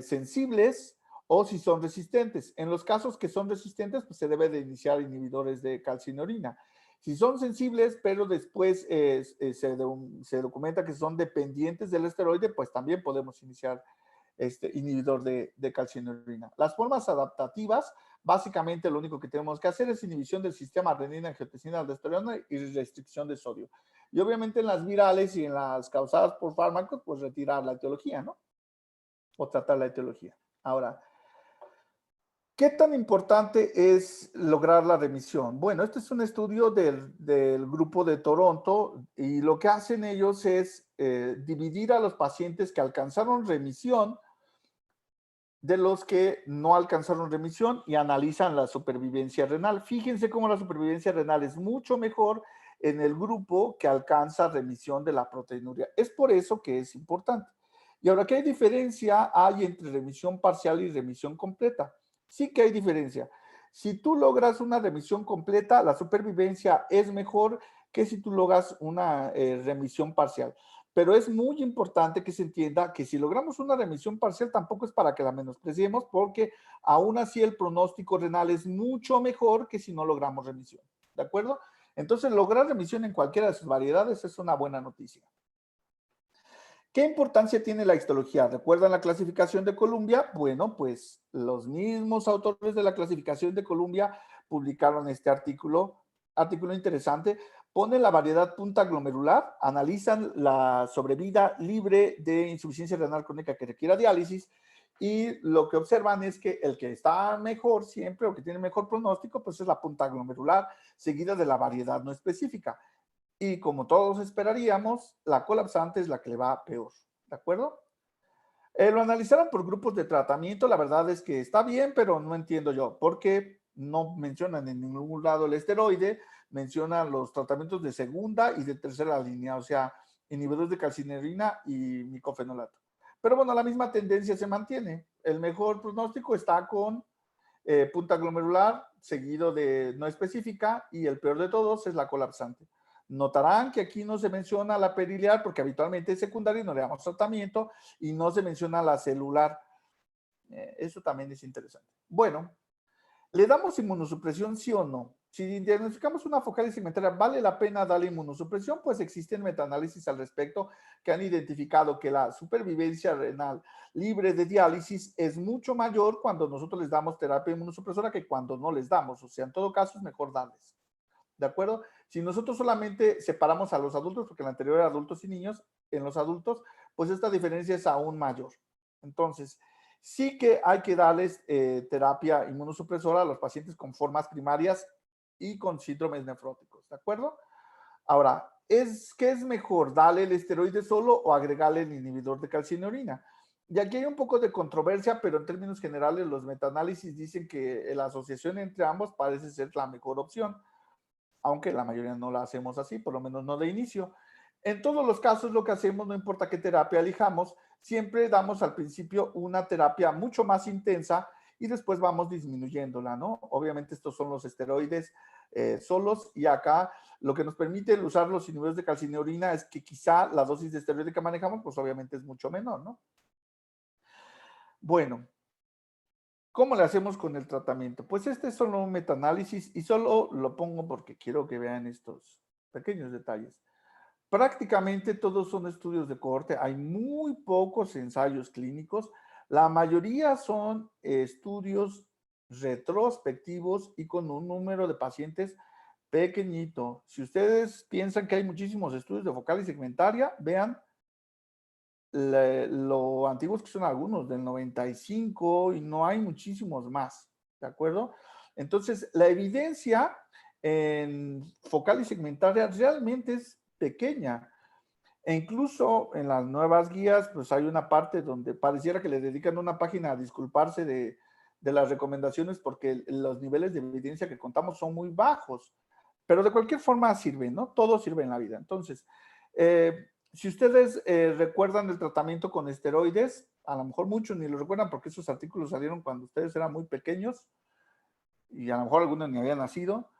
[SPEAKER 1] sensibles o si son resistentes. En los casos que son resistentes, pues se debe de iniciar inhibidores de calcineurina. Si son sensibles, pero después se documenta que son dependientes del esteroide, pues también podemos iniciar inhibidor de calcineurina. Las formas adaptativas, básicamente lo único que tenemos que hacer es inhibición del sistema renina-angiotensina-aldosterona y restricción de sodio. Y obviamente en las virales y en las causadas por fármacos, pues retirar la etiología, ¿no? O tratar la etiología. Ahora, ¿qué tan importante es lograr la remisión? Bueno, este es un estudio del grupo de Toronto y lo que hacen ellos es dividir a los pacientes que alcanzaron remisión de los que no alcanzaron remisión y analizan la supervivencia renal. Fíjense cómo la supervivencia renal es mucho mejor en el grupo que alcanza remisión de la proteinuria. Es por eso que es importante. Y ahora, ¿qué diferencia hay entre remisión parcial y remisión completa? Sí que hay diferencia. Si tú logras una remisión completa, la supervivencia es mejor que si tú logras una remisión parcial. Pero es muy importante que se entienda que si logramos una remisión parcial tampoco es para que la menospreciemos, porque aún así el pronóstico renal es mucho mejor que si no logramos remisión. ¿De acuerdo? Entonces, lograr remisión en cualquiera de sus variedades es una buena noticia. ¿Qué importancia tiene la histología? ¿Recuerdan la clasificación de Columbia? Bueno, pues los mismos autores de la clasificación de Columbia publicaron este artículo interesante. Ponen la variedad punta glomerular, analizan la sobrevida libre de insuficiencia renal crónica que requiera diálisis y lo que observan es que el que está mejor siempre o que tiene mejor pronóstico, pues es la punta glomerular, seguida de la variedad no específica. Y como todos esperaríamos, la colapsante es la que le va peor. ¿De acuerdo? Lo analizaron por grupos de tratamiento. La verdad es que está bien, pero no entiendo yo. Porque no mencionan en ningún lado el esteroide, mencionan los tratamientos de segunda y de tercera línea, o sea, inhibidores de calcineurina y micofenolato. Pero bueno, la misma tendencia se mantiene. El mejor pronóstico está con punta glomerular, seguido de no específica, y el peor de todos es la colapsante. Notarán que aquí no se menciona la periliar porque habitualmente es secundaria y no le damos tratamiento, y no se menciona la celular. Eso también es interesante. Bueno, ¿le damos inmunosupresión, sí o no? Si diagnosticamos una focal segmentaria, ¿vale la pena darle inmunosupresión? Pues existen metaanálisis al respecto que han identificado que la supervivencia renal libre de diálisis es mucho mayor cuando nosotros les damos terapia inmunosupresora que cuando no les damos. O sea, en todo caso es mejor darles. ¿De acuerdo? Si nosotros solamente separamos a los adultos, porque en la anterior era adultos y niños, en los adultos, pues esta diferencia es aún mayor. Entonces, sí que hay que darles terapia inmunosupresora a los pacientes con formas primarias y con síndromes nefróticos, ¿de acuerdo? Ahora, ¿qué es mejor? ¿Darle el esteroide solo o agregarle el inhibidor de calcineurina? Y aquí hay un poco de controversia, pero en términos generales los metaanálisis dicen que la asociación entre ambos parece ser la mejor opción, aunque la mayoría no la hacemos así, por lo menos no de inicio. En todos los casos lo que hacemos, no importa qué terapia elijamos, siempre damos al principio una terapia mucho más intensa y después vamos disminuyéndola, ¿no? Obviamente estos son los esteroides solos, y acá lo que nos permite el usar los inhibidores de calcineurina es que quizá la dosis de esteroide que manejamos pues obviamente es mucho menor, ¿no? Bueno, ¿cómo le hacemos con el tratamiento? Pues este es solo un metaanálisis y solo lo pongo porque quiero que vean estos pequeños detalles. Prácticamente todos son estudios de cohorte, hay muy pocos ensayos clínicos, la mayoría son estudios retrospectivos y con un número de pacientes pequeñito. Si ustedes piensan que hay muchísimos estudios de focal y segmentaria, vean lo antiguos que son algunos, del 95, y no hay muchísimos más, ¿de acuerdo? Entonces, la evidencia en focal y segmentaria realmente es pequeña. E incluso en las nuevas guías, pues hay una parte donde pareciera que le dedican una página a disculparse de las recomendaciones porque los niveles de evidencia que contamos son muy bajos. Pero de cualquier forma sirve, ¿no? Todo sirve en la vida. Entonces, si ustedes recuerdan el tratamiento con esteroides, a lo mejor muchos ni lo recuerdan porque esos artículos salieron cuando ustedes eran muy pequeños y a lo mejor algunos ni habían nacido.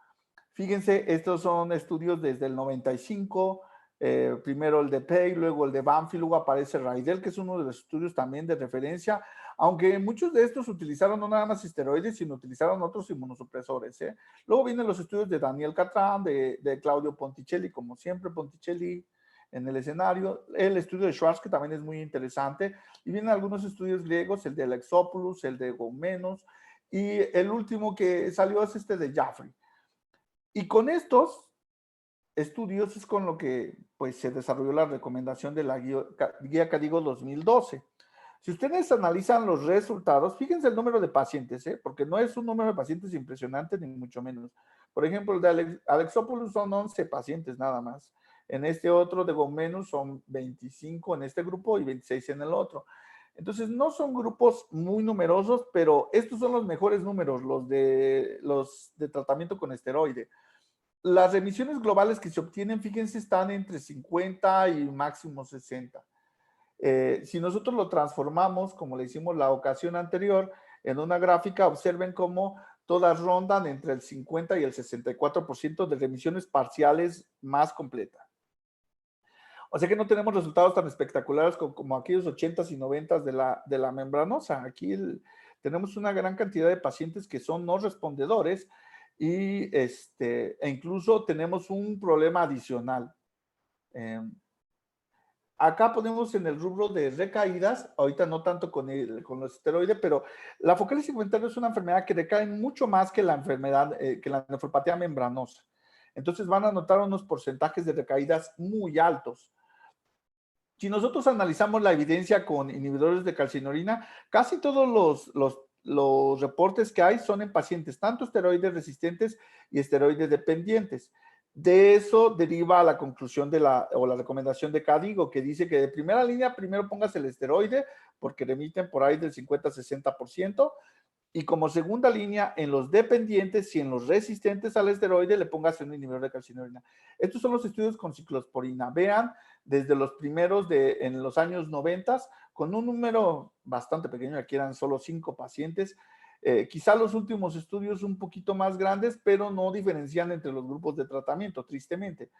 [SPEAKER 1] Fíjense, estos son estudios desde el 95, primero el de Pei, luego el de Banfield, luego aparece Raidel, que es uno de los estudios también de referencia, aunque muchos de estos utilizaron no nada más esteroides, sino utilizaron otros inmunosupresores. Luego vienen los estudios de Daniel Catrán, de Claudio Ponticelli, como siempre, Ponticelli en el escenario, el estudio de Schwartz, que también es muy interesante, y vienen algunos estudios griegos, el de Alexopoulos, el de Goumenos, y el último que salió es este de Jaffrey. Y con estos estudios es con lo que pues, se desarrolló la recomendación de la guía Cadigo 2012. Si ustedes analizan los resultados, fíjense el número de pacientes, porque no es un número de pacientes impresionante ni mucho menos. Por ejemplo, el de Alexopoulos son 11 pacientes nada más. En este otro de Gomenus son 25 en este grupo y 26 en el otro. Entonces, no son grupos muy numerosos, pero estos son los mejores números, los de tratamiento con esteroide. Las remisiones globales que se obtienen, fíjense, están entre 50 y máximo 60. Si nosotros lo transformamos, como le hicimos la ocasión anterior, en una gráfica, observen cómo todas rondan entre el 50 y el 64% de remisiones parciales más completas. O sea que no tenemos resultados tan espectaculares como aquellos 80s y 90s de la membranosa. Aquí tenemos una gran cantidad de pacientes que son no respondedores y e incluso tenemos un problema adicional. Acá ponemos en el rubro de recaídas, ahorita no tanto con los esteroides, pero la focal segmentaria es una enfermedad que recae mucho más que la enfermedad, que la nefropatía membranosa. Entonces van a notar unos porcentajes de recaídas muy altos. Si nosotros analizamos la evidencia con inhibidores de calcineurina, casi todos los reportes que hay son en pacientes tanto esteroides resistentes y esteroides dependientes. De eso deriva la conclusión o la recomendación de Cadigo, que dice que de primera línea primero pongas el esteroide porque remiten por ahí del 50-60%, y como segunda línea, en los dependientes y en los resistentes al esteroide le pongas un inhibidor de calcineurina. Estos son los estudios con ciclosporina. Vean, desde los primeros en los años 90, con un número bastante pequeño, aquí eran solo 5 pacientes, Quizá los últimos estudios un poquito más grandes, pero no diferencian entre los grupos de tratamiento, tristemente.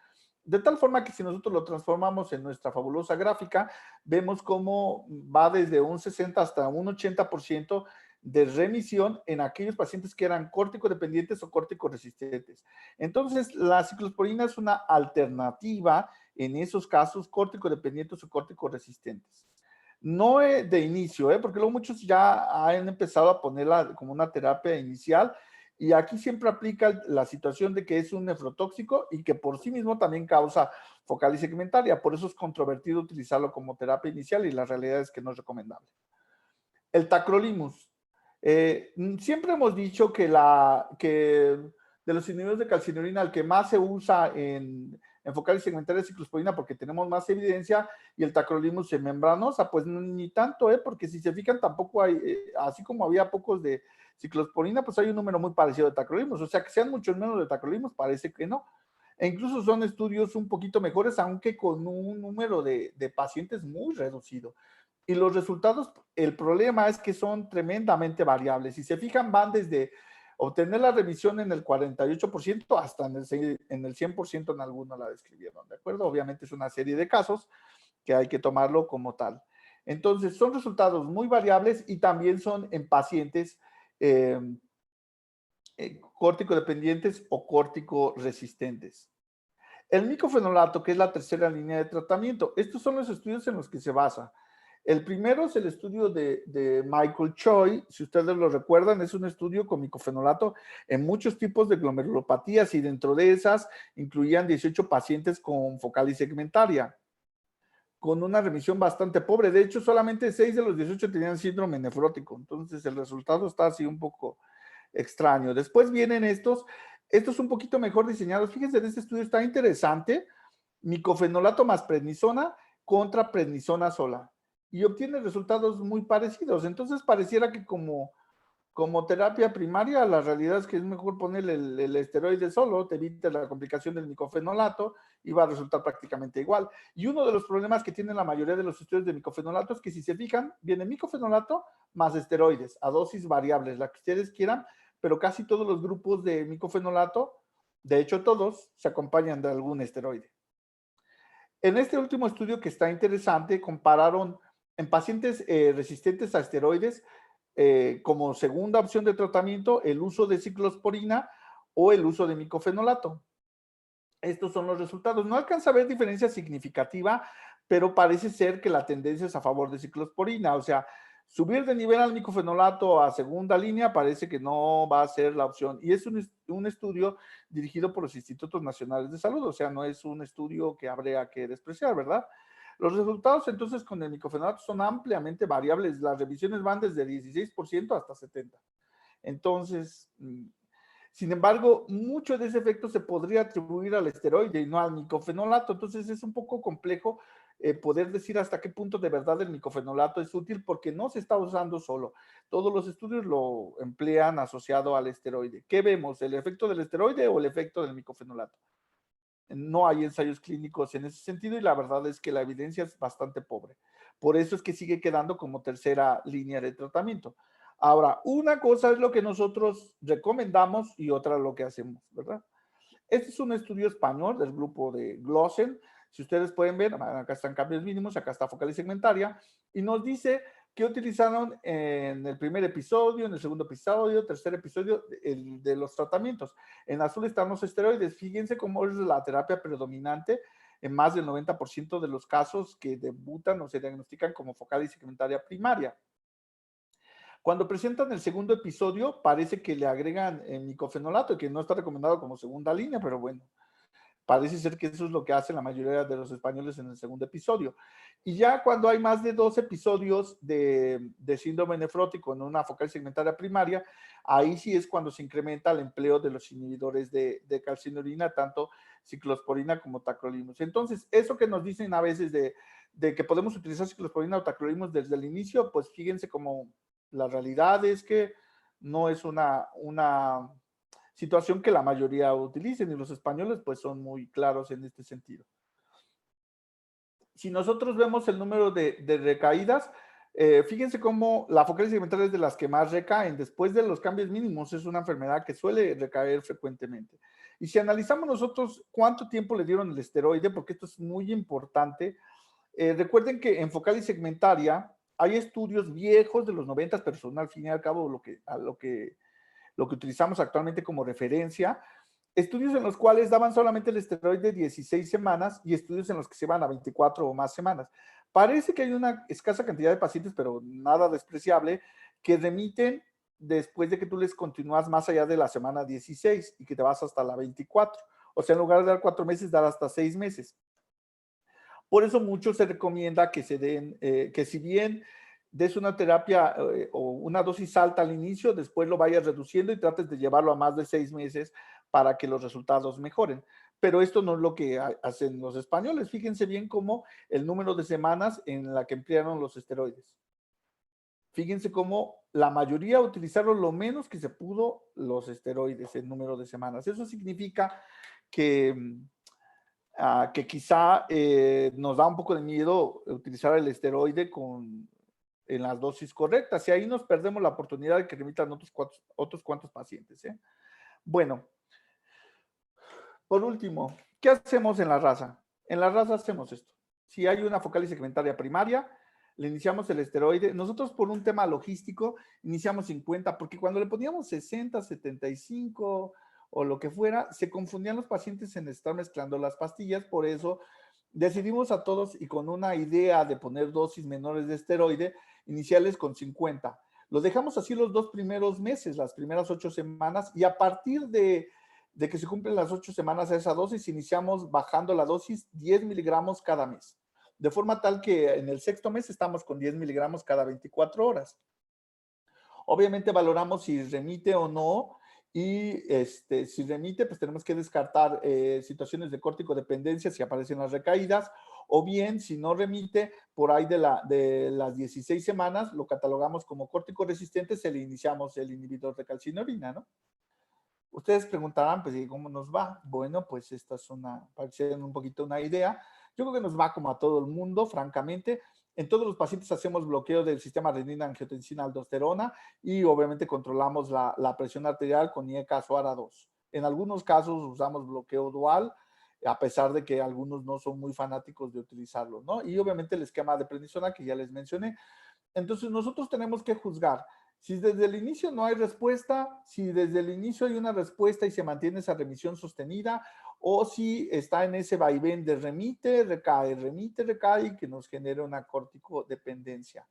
[SPEAKER 1] De tal forma que si nosotros lo transformamos en nuestra fabulosa gráfica, vemos cómo va desde un 60 hasta un 80% de remisión en aquellos pacientes que eran córtico-dependientes o córtico-resistentes. Entonces, la ciclosporina es una alternativa en esos casos córtico-dependientes o córtico-resistentes. No de inicio, porque luego muchos ya han empezado a ponerla como una terapia inicial, y aquí siempre aplica la situación de que es un nefrotóxico y que por sí mismo también causa focal segmentaria. Por eso es controvertido utilizarlo como terapia inicial y la realidad es que no es recomendable. El tacrolimus. Siempre hemos dicho que de los inhibidores de calcinurina, el que más se usa en focal segmentaria es ciclosporina porque tenemos más evidencia, y el tacrolimus en membranosa, pues ni tanto, porque si se fijan tampoco hay, así como había pocos de ciclosporina, pues hay un número muy parecido de tacrolimus, o sea que sean muchos menos de tacrolimus, parece que no. E incluso son estudios un poquito mejores, aunque con un número de pacientes muy reducido. Y los resultados, el problema es que son tremendamente variables. Si se fijan, van desde obtener la remisión en el 48% hasta en el 100% en algunos la describieron, ¿de acuerdo? Obviamente es una serie de casos que hay que tomarlo como tal. Entonces, son resultados muy variables y también son en pacientes córtico dependientes o córtico resistentes. El micofenolato, que es la tercera línea de tratamiento, estos son los estudios en los que se basa. El primero es el estudio de Michael Choi, si ustedes lo recuerdan, es un estudio con micofenolato en muchos tipos de glomerulopatías y dentro de esas incluían 18 pacientes con focal segmentaria, con una remisión bastante pobre. De hecho, solamente 6 de los 18 tenían síndrome nefrótico, entonces el resultado está así un poco extraño. Después vienen estos un poquito mejor diseñados. Fíjense, este estudio está interesante. Micofenolato más prednisona contra prednisona sola. Y obtiene resultados muy parecidos. Entonces pareciera que como terapia primaria, la realidad es que es mejor ponerle el esteroide solo, te evita la complicación del micofenolato y va a resultar prácticamente igual. Y uno de los problemas que tienen la mayoría de los estudios de micofenolato es que si se fijan, viene micofenolato más esteroides a dosis variables, la que ustedes quieran, pero casi todos los grupos de micofenolato, de hecho todos, se acompañan de algún esteroide. En este último estudio que está interesante, compararon en pacientes resistentes a esteroides como segunda opción de tratamiento el uso de ciclosporina o el uso de micofenolato. Estos son los resultados. No alcanza a ver diferencia significativa, pero parece ser que la tendencia es a favor de ciclosporina. O sea, subir de nivel al micofenolato a segunda línea parece que no va a ser la opción. Y es un estudio dirigido por los Institutos Nacionales de Salud. O sea, no es un estudio que habría que despreciar, ¿verdad? Los resultados entonces con el micofenolato son ampliamente variables. Las revisiones van desde 16% hasta 70%. Entonces, sin embargo, mucho de ese efecto se podría atribuir al esteroide y no al micofenolato. Entonces es un poco complejo poder decir hasta qué punto de verdad el micofenolato es útil porque no se está usando solo. Todos los estudios lo emplean asociado al esteroide. ¿Qué vemos? ¿El efecto del esteroide o el efecto del micofenolato? No hay ensayos clínicos en ese sentido y la verdad es que la evidencia es bastante pobre. Por eso es que sigue quedando como tercera línea de tratamiento. Ahora, una cosa es lo que nosotros recomendamos y otra lo que hacemos, ¿verdad? Este es un estudio español del grupo de Glossen. Si ustedes pueden ver, acá están cambios mínimos, acá está focal y segmentaria, y nos dice que utilizaron en el primer episodio, en el segundo episodio, tercer episodio de los tratamientos. En azul están los esteroides. Fíjense cómo es la terapia predominante en más del 90% de los casos que debutan o se diagnostican como focal y segmentaria primaria. Cuando presentan el segundo episodio, parece que le agregan micofenolato, que no está recomendado como segunda línea, pero bueno, parece ser que eso es lo que hacen la mayoría de los españoles en el segundo episodio. Y ya cuando hay más de 2 episodios de síndrome nefrótico en una focal segmentaria primaria, ahí sí es cuando se incrementa el empleo de los inhibidores de calcinurina, tanto ciclosporina como tacrolimus. Entonces, eso que nos dicen a veces de que podemos utilizar ciclosporina o tacrolimus desde el inicio, pues fíjense como la realidad es que no es una situación que la mayoría utilicen y los españoles pues son muy claros en este sentido. Si nosotros vemos el número de recaídas, Fíjense cómo la focalitis segmentaria es de las que más recaen. Después de los cambios mínimos, es una enfermedad que suele recaer frecuentemente. Y si analizamos nosotros cuánto tiempo le dieron el esteroide, porque esto es muy importante, recuerden que en focalitis segmentaria hay estudios viejos de los 90, pero son al fin y al cabo lo que utilizamos actualmente como referencia, estudios en los cuales daban solamente el esteroide 16 semanas y estudios en los que se van a 24 o más semanas. Parece que hay una escasa cantidad de pacientes, pero nada despreciable, que remiten después de que tú les continúas más allá de la semana 16 y que te vas hasta la 24. O sea, en lugar de dar 4 meses, dar hasta 6 meses. Por eso mucho se recomienda que se den, que si bien des una terapia o una dosis alta al inicio, después lo vayas reduciendo y trates de llevarlo a más de 6 meses para que los resultados mejoren. Pero esto no es lo que hacen los españoles. Fíjense bien cómo el número de semanas en la que emplearon los esteroides. Fíjense cómo la mayoría utilizaron lo menos que se pudo los esteroides en número de semanas. Eso significa que que quizá nos da un poco de miedo utilizar el esteroide en las dosis correctas y ahí nos perdemos la oportunidad de que remitan otros cuantos pacientes. Bueno, por último, ¿qué hacemos en la raza? En la raza hacemos esto. Si hay una focalitis segmentaria primaria, le iniciamos el esteroide. Nosotros por un tema logístico iniciamos 50, porque cuando le poníamos 60, 75 o lo que fuera, se confundían los pacientes en estar mezclando las pastillas. Por eso decidimos a todos y con una idea de poner dosis menores de esteroide, iniciales con 50. Lo dejamos así los 2 primeros meses, las primeras 8 semanas, y a partir de que se cumplen las 8 semanas a esa dosis, iniciamos bajando la dosis 10 miligramos cada mes. De forma tal que en el sexto mes estamos con 10 miligramos cada 24 horas. Obviamente valoramos si remite o no y si remite, pues tenemos que descartar situaciones de córtico-dependencia si aparecen las recaídas, o bien si no remite por ahí de las 16 semanas, lo catalogamos como córtico resistente, se le iniciamos el inhibidor de calcinorina, ¿no? Ustedes preguntarán, pues, ¿y cómo nos va? Bueno, pues esta es para que se den un poquito una idea. Yo creo que nos va como a todo el mundo, francamente. En todos los pacientes hacemos bloqueo del sistema renina-angiotensina-aldosterona y obviamente controlamos la presión arterial con IECAS o ARA2. En algunos casos usamos bloqueo dual, a pesar de que algunos no son muy fanáticos de utilizarlo, ¿no? Y obviamente el esquema de prednisona que ya les mencioné. Entonces nosotros tenemos que juzgar si desde el inicio no hay respuesta, si desde el inicio hay una respuesta y se mantiene esa remisión sostenida, o si está en ese vaivén de remite, recae, y que nos genera una corticodependencia.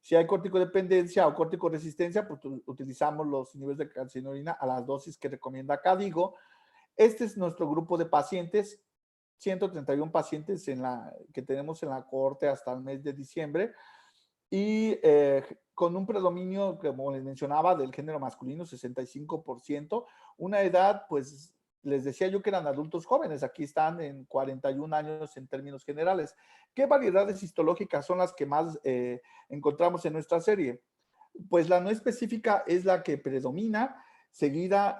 [SPEAKER 1] Si hay corticodependencia o corticoresistencia, pues utilizamos los niveles de calcinorina a las dosis que recomienda CADIGO. Este es nuestro grupo de pacientes, 131 pacientes que tenemos en la cohorte hasta el mes de diciembre y con un predominio, como les mencionaba, del género masculino, 65%, una edad, pues les decía yo que eran adultos jóvenes, aquí están en 41 años en términos generales. ¿Qué variedades histológicas son las que más encontramos en nuestra serie? Pues la no específica es la que predomina, seguida,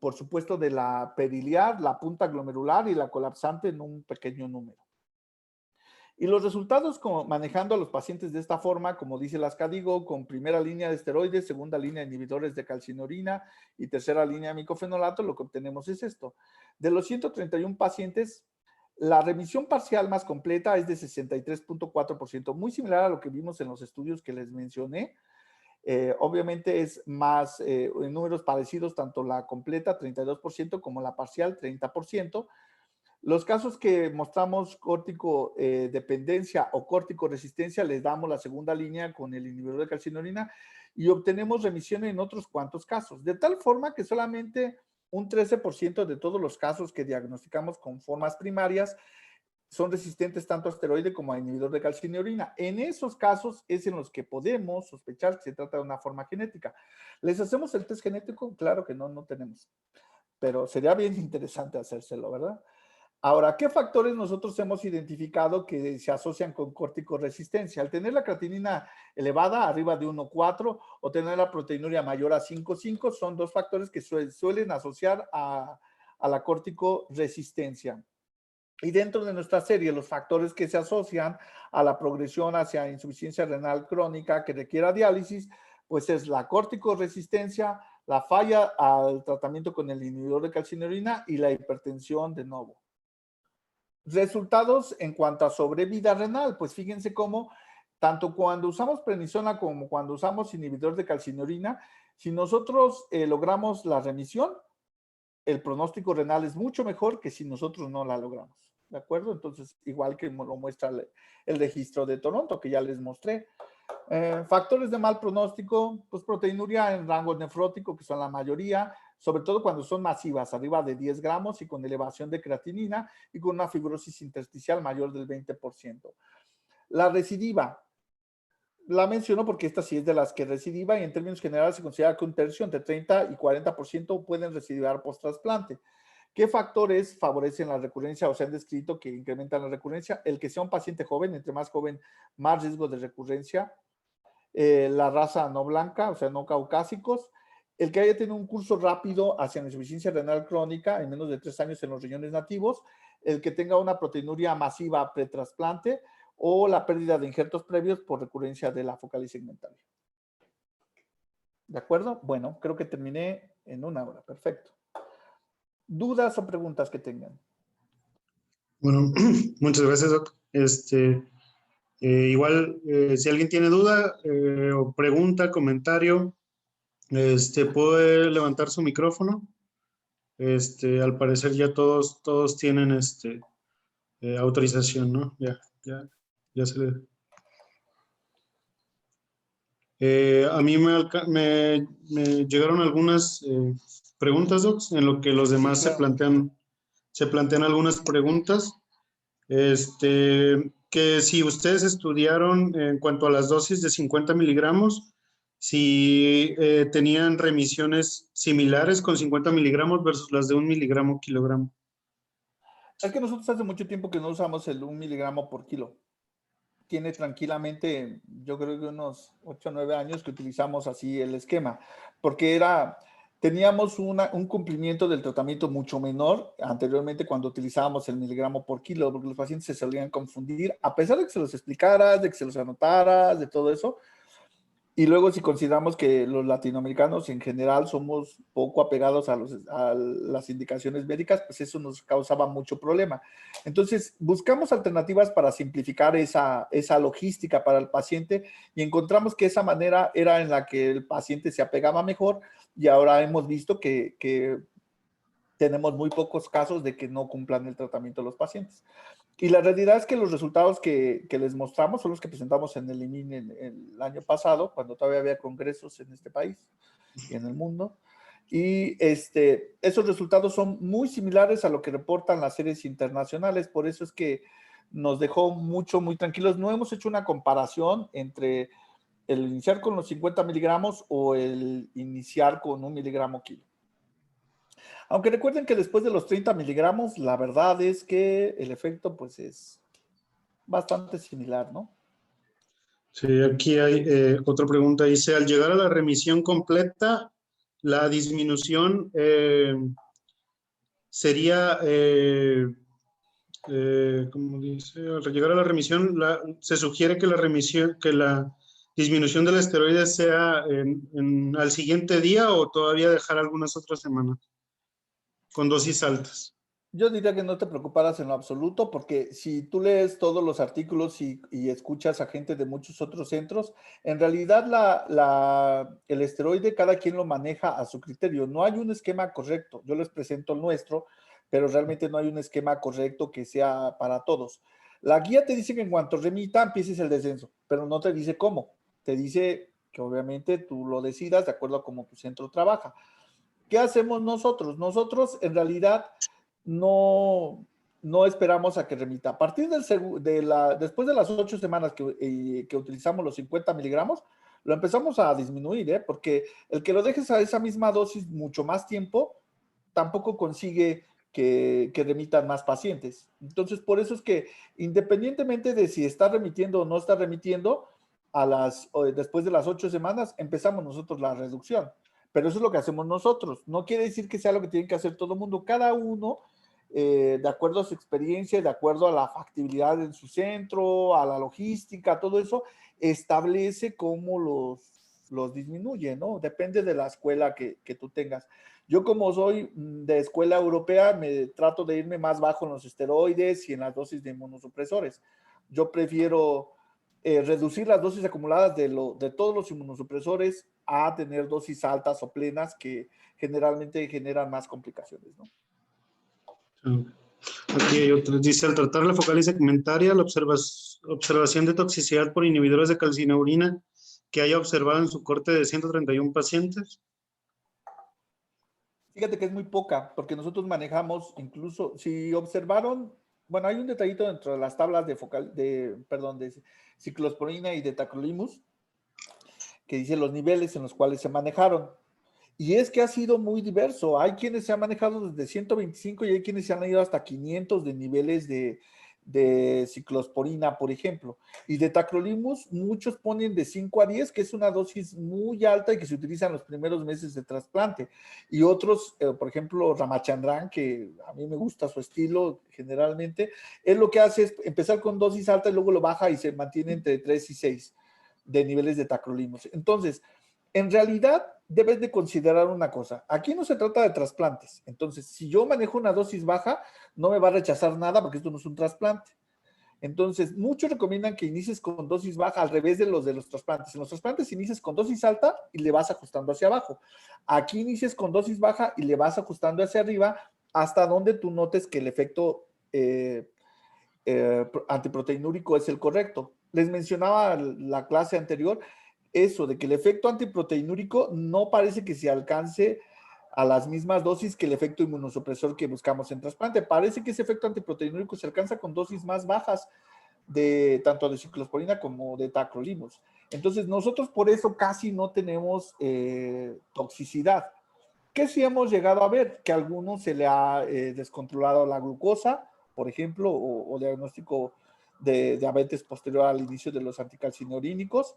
[SPEAKER 1] por supuesto, de la periliar, la punta glomerular y la colapsante en un pequeño número. Y los resultados manejando a los pacientes de esta forma, como dice las CADIGO, con primera línea de esteroides, segunda línea de inhibidores de calcinorina y tercera línea de micofenolato, lo que obtenemos es esto. De los 131 pacientes, la remisión parcial más completa es de 63.4%, muy similar a lo que vimos en los estudios que les mencioné. Obviamente es más, en números parecidos, tanto la completa, 32%, como la parcial, 30%. Los casos que mostramos córtico dependencia o córtico resistencia, les damos la segunda línea con el inhibidor de calcinorina y obtenemos remisión en otros cuantos casos, de tal forma que solamente un 13% de todos los casos que diagnosticamos con formas primarias son resistentes tanto a esteroide como a inhibidor de calcinorina. En esos casos es en los que podemos sospechar que se trata de una forma genética. ¿Les hacemos el test genético? Claro que no, no tenemos, pero sería bien interesante hacérselo, ¿verdad? Ahora, ¿qué factores nosotros hemos identificado que se asocian con corticoresistencia? Al tener la creatinina elevada, arriba de 1,4, o tener la proteinuria mayor a 5,5, son dos factores que suelen asociar a la corticoresistencia. Y dentro de nuestra serie, los factores que se asocian a la progresión hacia insuficiencia renal crónica que requiera diálisis, pues es la corticoresistencia, la falla al tratamiento con el inhibidor de calcineurina y la hipertensión de nuevo. Resultados en cuanto a sobrevida renal, pues fíjense cómo tanto cuando usamos prednisona como cuando usamos inhibidor de calcineurina, si nosotros logramos la remisión, el pronóstico renal es mucho mejor que si nosotros no la logramos. ¿De acuerdo? Entonces, igual que lo muestra el registro de Toronto, que ya les mostré. Factores de mal pronóstico, pues proteinuria en rango nefrótico, que son la mayoría, sobre todo cuando son masivas, arriba de 10 gramos y con elevación de creatinina y con una fibrosis intersticial mayor del 20%. La recidiva, la menciono porque esta sí es de las que recidiva y en términos generales se considera que un tercio, entre 30 y 40% pueden recidivar post-trasplante. ¿Qué factores favorecen la recurrencia o se han descrito que incrementan la recurrencia? El que sea un paciente joven, entre más joven, más riesgo de recurrencia. La raza no blanca, o sea, no caucásicos. El que haya tenido un curso rápido hacia la insuficiencia renal crónica en menos de 3 años en los riñones nativos. El que tenga una proteinuria masiva pretrasplante o la pérdida de injertos previos por recurrencia de la focal segmentaria. ¿De acuerdo? Bueno, creo que terminé en 1 hora. Perfecto. ¿Dudas o preguntas que tengan?
[SPEAKER 2] Bueno, muchas gracias, Doc. Igual, si alguien tiene duda o pregunta, comentario, puede levantar su micrófono. Al parecer ya todos tienen autorización, ¿no? Ya se le... a mí me llegaron algunas preguntas, Doc, en lo que los demás
[SPEAKER 1] Sí, claro.
[SPEAKER 2] se plantean algunas preguntas. Que si ustedes estudiaron en cuanto a las dosis de 50 miligramos, si tenían remisiones similares con 50 miligramos versus las de 1 miligramo kilogramo.
[SPEAKER 1] Es que nosotros hace mucho tiempo que no usamos el 1 miligramo por kilo. Tiene tranquilamente, yo creo que unos 8 o 9 años que utilizamos así el esquema, porque teníamos un cumplimiento del tratamiento mucho menor anteriormente cuando utilizábamos el miligramo por kilo, porque los pacientes se solían confundir, a pesar de que se los explicaras, de que se los anotaras, de todo eso. Y luego si consideramos que los latinoamericanos en general somos poco apegados a las indicaciones médicas, pues eso nos causaba mucho problema. Entonces buscamos alternativas para simplificar esa logística para el paciente y encontramos que esa manera era en la que el paciente se apegaba mejor y ahora hemos visto que tenemos muy pocos casos de que no cumplan el tratamiento los pacientes. Y la realidad es que los resultados que les mostramos son los que presentamos en el IMIN el año pasado, cuando todavía había congresos en este país y en el mundo. Y esos resultados son muy similares a lo que reportan las series internacionales, por eso es que nos dejó muy tranquilos. No hemos hecho una comparación entre el iniciar con los 50 miligramos o el iniciar con 1 miligramo kilo. Aunque recuerden que después de los 30 miligramos, la verdad es que el efecto pues es bastante similar, ¿no?
[SPEAKER 2] Sí, aquí hay otra pregunta. Dice, al llegar a la remisión completa, la disminución sería, como dice, al llegar a la remisión, se sugiere que la disminución del esteroide sea al siguiente día o todavía dejar algunas otras semanas con dosis altas.
[SPEAKER 1] Yo diría que no te preocuparas en lo absoluto, porque si tú lees todos los artículos y escuchas a gente de muchos otros centros, en realidad el esteroide cada quien lo maneja a su criterio. No hay un esquema correcto. Yo les presento el nuestro, pero realmente no hay un esquema correcto que sea para todos. La guía te dice que en cuanto remita, empieces el descenso, pero no te dice cómo. Te dice que obviamente tú lo decidas de acuerdo a cómo tu centro trabaja. ¿Qué hacemos nosotros? Nosotros en realidad no esperamos a que remita. A partir después de las 8 semanas que utilizamos los 50 miligramos, lo empezamos a disminuir, porque el que lo dejes a esa misma dosis mucho más tiempo, tampoco consigue que remitan más pacientes. Entonces, por eso es que independientemente de si está remitiendo o no está remitiendo, después de las 8 semanas empezamos nosotros la reducción. Pero eso es lo que hacemos nosotros. No quiere decir que sea lo que tienen que hacer todo el mundo. Cada uno de acuerdo a su experiencia, de acuerdo a la factibilidad en su centro, a la logística, todo eso, establece cómo los disminuye, ¿no? Depende de la escuela que tú tengas. Yo como soy de escuela europea, me trato de irme más bajo en los esteroides y en las dosis de inmunosupresores. Yo prefiero reducir las dosis acumuladas de todos los inmunosupresores a tener dosis altas o plenas que generalmente generan más complicaciones, ¿no?
[SPEAKER 2] Aquí hay otro. Dice, al tratar la focal y segmentaria, la observación de toxicidad por inhibidores de calcineurin que haya observado en su corte de 131 pacientes.
[SPEAKER 1] Fíjate que es muy poca, porque nosotros manejamos incluso, si observaron, bueno, hay un detallito dentro de las tablas de ciclosporina y de tacrolimus, que dice los niveles en los cuales se manejaron. Y es que ha sido muy diverso. Hay quienes se han manejado desde 125 y hay quienes se han ido hasta 500 de niveles de ciclosporina, por ejemplo. Y de tacrolimus, muchos ponen de 5 a 10, que es una dosis muy alta y que se utiliza en los primeros meses de trasplante. Y otros, por ejemplo, Ramachandran, que a mí me gusta su estilo generalmente, él lo que hace es empezar con dosis alta y luego lo baja y se mantiene entre 3 y 6 de niveles de tacrolimus. Entonces, en realidad, debes de considerar una cosa. Aquí no se trata de trasplantes. Entonces, si yo manejo una dosis baja, no me va a rechazar nada porque esto no es un trasplante. Entonces, muchos recomiendan que inicies con dosis baja al revés de los trasplantes. En los trasplantes inicias con dosis alta y le vas ajustando hacia abajo. Aquí inicias con dosis baja y le vas ajustando hacia arriba hasta donde tú notes que el efecto antiproteinúrico es el correcto. Les mencionaba la clase anterior eso, de que el efecto antiproteinúrico no parece que se alcance a las mismas dosis que el efecto inmunosupresor que buscamos en trasplante. Parece que ese efecto antiproteinúrico se alcanza con dosis más bajas tanto de ciclosporina como de tacrolimus. Entonces, nosotros por eso casi no tenemos toxicidad. ¿Qué sí hemos llegado a ver? Que a algunos se le ha descontrolado la glucosa, por ejemplo, o diagnóstico de diabetes posterior al inicio de los anticalcineurínicos.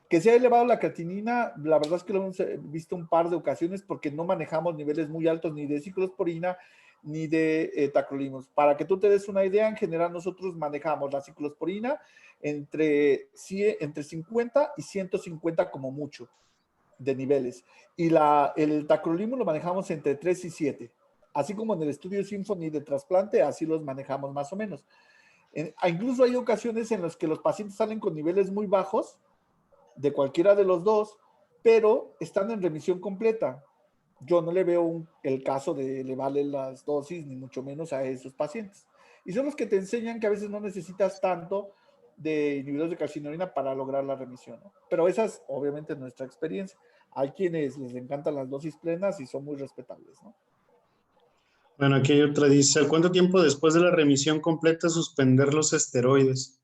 [SPEAKER 1] Que se ha elevado la creatinina, la verdad es que lo hemos visto un par de ocasiones porque no manejamos niveles muy altos ni de ciclosporina ni de tacrolimus. Para que tú te des una idea, en general nosotros manejamos la ciclosporina entre 50 y 150 como mucho de niveles. Y el tacrolimus lo manejamos entre 3 y 7. Así como en el estudio Symphony de trasplante, así los manejamos más o menos. Incluso hay ocasiones en las que los pacientes salen con niveles muy bajos de cualquiera de los dos, pero están en remisión completa. Yo no le veo el caso de elevarle las dosis, ni mucho menos a esos pacientes. Y son los que te enseñan que a veces no necesitas tanto de inhibidores de calcineurin para lograr la remisión, ¿no? Pero esa es obviamente nuestra experiencia. Hay quienes les encantan las dosis plenas y son muy respetables, ¿no?
[SPEAKER 2] Bueno, aquí hay otra, dice, ¿cuánto tiempo después de la remisión completa suspender los esteroides?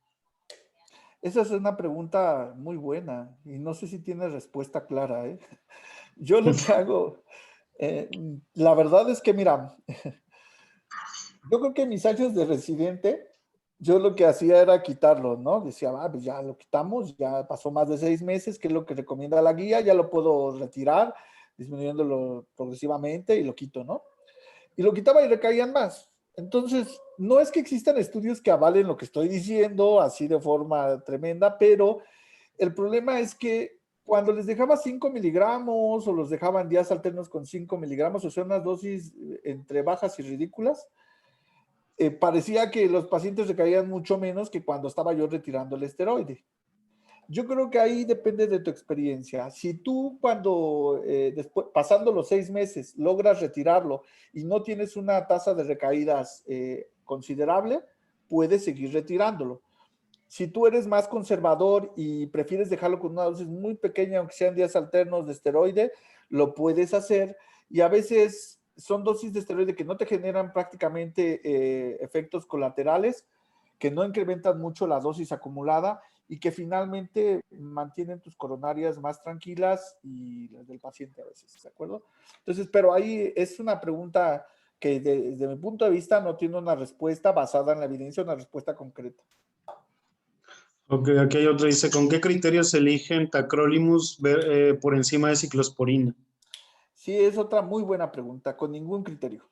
[SPEAKER 1] Esa es una pregunta muy buena y no sé si tiene respuesta clara, ¿eh? Yo lo que hago, la verdad es que, mira, yo creo que en mis años de residente, yo lo que hacía era quitarlo, ¿no? Decía, pues ya lo quitamos, ya pasó más de 6 meses, que es lo que recomienda la guía, ya lo puedo retirar, disminuyéndolo progresivamente y lo quito, ¿no? Y lo quitaba y recaían más. Entonces, no es que existan estudios que avalen lo que estoy diciendo así de forma tremenda, pero el problema es que cuando les dejaba 5 miligramos o los dejaban días alternos con 5 miligramos, o sea, unas dosis entre bajas y ridículas, parecía que los pacientes recaían mucho menos que cuando estaba yo retirando el esteroide. Yo creo que ahí depende de tu experiencia. Si tú cuando, después, pasando los 6 meses, logras retirarlo y no tienes una tasa de recaídas considerable, puedes seguir retirándolo. Si tú eres más conservador y prefieres dejarlo con una dosis muy pequeña, aunque sean días alternos de esteroide, lo puedes hacer. Y a veces son dosis de esteroide que no te generan prácticamente efectos colaterales, que no incrementan mucho la dosis acumulada y que finalmente mantienen tus coronarias más tranquilas y las del paciente a veces, ¿de acuerdo? Entonces, pero ahí es una pregunta que desde mi punto de vista no tiene una respuesta basada en la evidencia, una respuesta concreta.
[SPEAKER 2] Ok, aquí hay otro, dice, ¿con qué criterios se eligen tacrolimus por encima de ciclosporina?
[SPEAKER 1] Sí, es otra muy buena pregunta, con ningún criterio.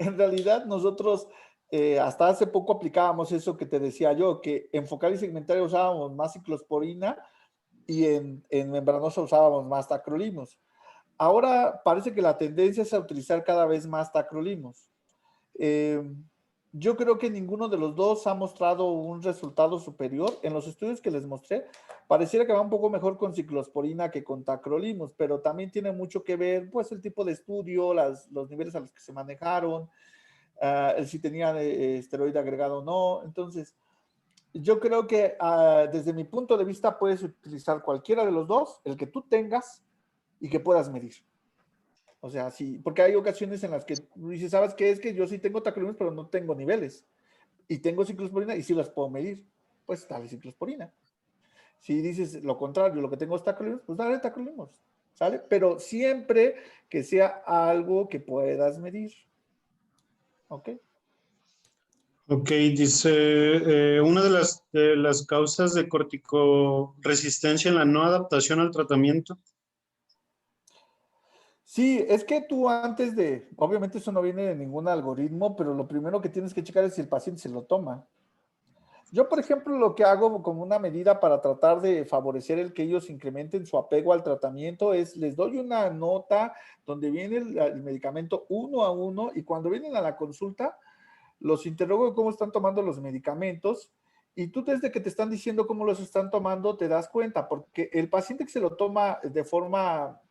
[SPEAKER 1] En realidad nosotros hasta hace poco aplicábamos eso que te decía yo, que en focal y segmentaria usábamos más ciclosporina y en membranosa usábamos más tacrolimus. Ahora parece que la tendencia es a utilizar cada vez más tacrolimus. Eh, yo creo que ninguno de los dos ha mostrado un resultado superior. En los estudios que les mostré, pareciera que va un poco mejor con ciclosporina que con tacrolimus, pero también tiene mucho que ver, pues, el tipo de estudio, los niveles a los que se manejaron, el si tenía esteroide agregado o no. Entonces, yo creo que desde mi punto de vista puedes utilizar cualquiera de los dos, el que tú tengas y que puedas medir. O sea, sí, porque hay ocasiones en las que dices, ¿sabes qué? Es que yo sí tengo tacrolimus, pero no tengo niveles. Y tengo ciclosporina y sí las puedo medir. Pues dale ciclosporina. Si dices lo contrario, lo que tengo es tacrolimus, pues dale tacrolimus. ¿Sale? Pero siempre que sea algo que puedas medir. ¿Ok?
[SPEAKER 2] Ok, dice, una de las causas de corticoresistencia en la no adaptación al tratamiento.
[SPEAKER 1] Sí, es que tú antes de, obviamente eso no viene de ningún algoritmo, pero lo primero que tienes que checar es si el paciente se lo toma. Yo, por ejemplo, lo que hago como una medida para tratar de favorecer el que ellos incrementen su apego al tratamiento es, les doy una nota donde viene el medicamento uno a uno y cuando vienen a la consulta, los interrogo de cómo están tomando los medicamentos y tú desde que te están diciendo cómo los están tomando te das cuenta, porque el paciente que se lo toma de forma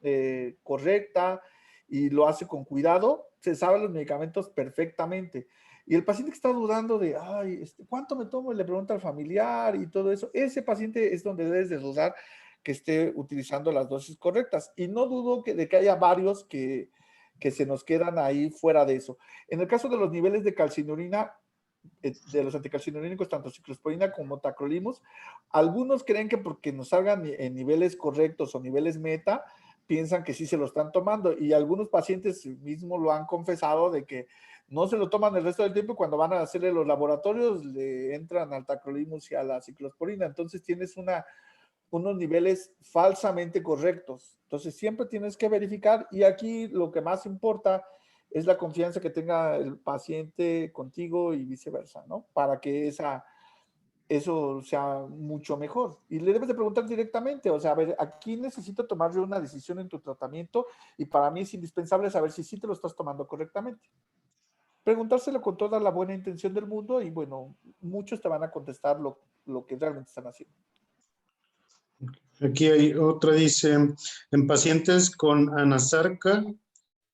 [SPEAKER 1] correcta y lo hace con cuidado, se sabe los medicamentos perfectamente. Y el paciente que está dudando de, ay, ¿cuánto me tomo? Y le pregunta al familiar y todo eso. Ese paciente es donde debes de dudar que esté utilizando las dosis correctas. Y no dudo de que haya varios que se nos quedan ahí fuera de eso. En el caso de los niveles de calcinurina, de los anticalcinurínicos, tanto ciclosporina como tacrolimus, algunos creen que porque nos salgan en niveles correctos o niveles meta, piensan que sí se lo están tomando y algunos pacientes mismos lo han confesado de que no se lo toman el resto del tiempo y cuando van a hacerle los laboratorios le entran al tacrolimus y a la ciclosporina. Entonces tienes unos niveles falsamente correctos. Entonces siempre tienes que verificar y aquí lo que más importa es la confianza que tenga el paciente contigo y viceversa, ¿no? Para que eso sea mucho mejor. Y le debes de preguntar directamente, o sea, a ver, aquí necesito tomarle una decisión en tu tratamiento y para mí es indispensable saber si sí te lo estás tomando correctamente. Preguntárselo con toda la buena intención del mundo y bueno, muchos te van a contestar lo que realmente están haciendo.
[SPEAKER 2] Aquí hay otra, dice, en pacientes con anasarca,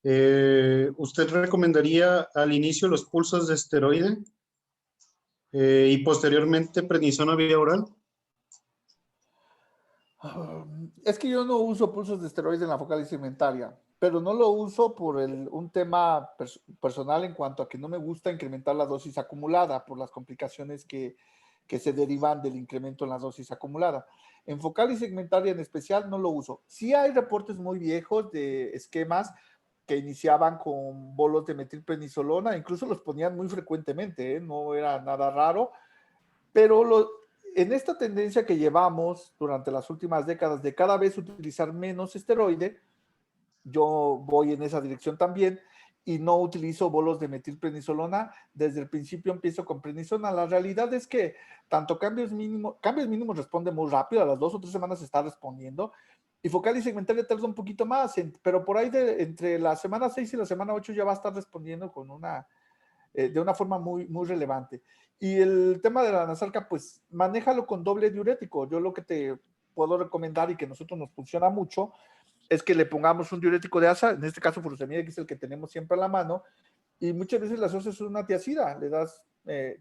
[SPEAKER 2] ¿usted recomendaría al inicio los pulsos de esteroide y posteriormente prednisona vía oral?
[SPEAKER 1] Es que yo no uso pulsos de esteroides en la focal segmentaria, pero no lo uso por un tema personal en cuanto a que no me gusta incrementar la dosis acumulada por las complicaciones que se derivan del incremento en la dosis acumulada. En focal y segmentaria en especial no lo uso. Sí hay reportes muy viejos de esquemas que iniciaban con bolos de metilprednisolona, incluso los ponían muy frecuentemente, ¿eh? No era nada raro, pero en esta tendencia que llevamos durante las últimas décadas de cada vez utilizar menos esteroide, yo voy en esa dirección también y no utilizo bolos de metilprednisolona. Desde el principio empiezo con prednisona. La realidad es que tanto cambios mínimos responde muy rápido, a las 2 o 3 semanas está respondiendo, y focal y segmentaria tarda un poquito más, pero por ahí entre la semana 6 y la semana 8 ya va a estar respondiendo de una forma muy, muy relevante. Y el tema de la nasarca, pues manéjalo con doble diurético. Yo lo que te puedo recomendar y que a nosotros nos funciona mucho es que le pongamos un diurético de asa, en este caso furosemida, que es el que tenemos siempre a la mano, y muchas veces le asocias una tiacida, le das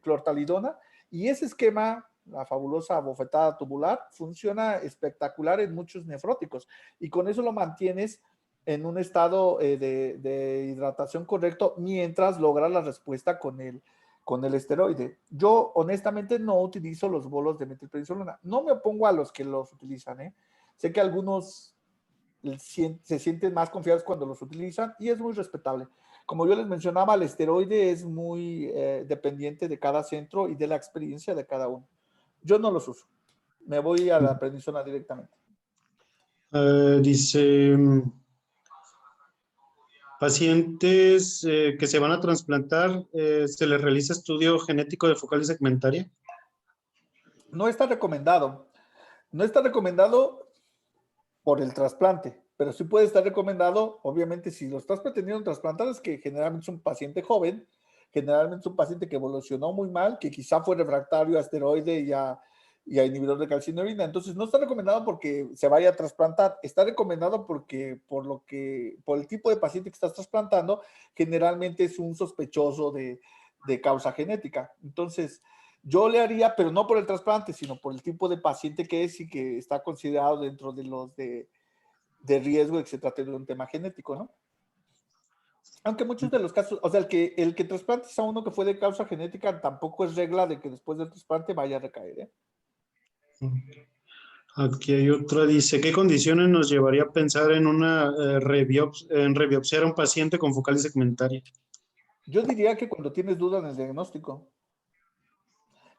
[SPEAKER 1] clortalidona, y ese esquema, la fabulosa bofetada tubular, funciona espectacular en muchos nefróticos, y con eso lo mantienes en un estado de hidratación correcto mientras logras la respuesta con el esteroide. Yo honestamente no utilizo los bolos de metilprednisolona. No me opongo a los que los utilizan, ¿eh? Sé que algunos se sienten más confiados cuando los utilizan y es muy respetable. Como yo les mencionaba, el esteroide es muy dependiente de cada centro y de la experiencia de cada uno. Yo no los uso. Me voy a la prednisona directamente.
[SPEAKER 2] Dice, Pacientes que se van a trasplantar, ¿se les realiza estudio genético de focal y segmentaria?
[SPEAKER 1] No está recomendado. No está recomendado por el trasplante, pero sí puede estar recomendado, obviamente, si lo estás pretendiendo trasplantar, es que generalmente es un paciente joven, generalmente es un paciente que evolucionó muy mal, que quizá fue refractario a esteroide y a inhibidor de calcineurina. Entonces, no está recomendado porque se vaya a trasplantar, está recomendado porque por el tipo de paciente que estás trasplantando, generalmente es un sospechoso de causa genética. Entonces, yo le haría, pero no por el trasplante, sino por el tipo de paciente que es y que está considerado dentro de los de riesgo de que se trate de un tema genético, ¿no? Aunque muchos de los casos, o sea, el que trasplantes a uno que fue de causa genética tampoco es regla de que después del trasplante vaya a recaer, ¿eh?
[SPEAKER 2] Aquí hay otra, dice, ¿qué condiciones nos llevaría a pensar en una en rebiopsiar a un paciente con focal y segmentaria?
[SPEAKER 1] Yo diría que cuando tienes duda en el diagnóstico,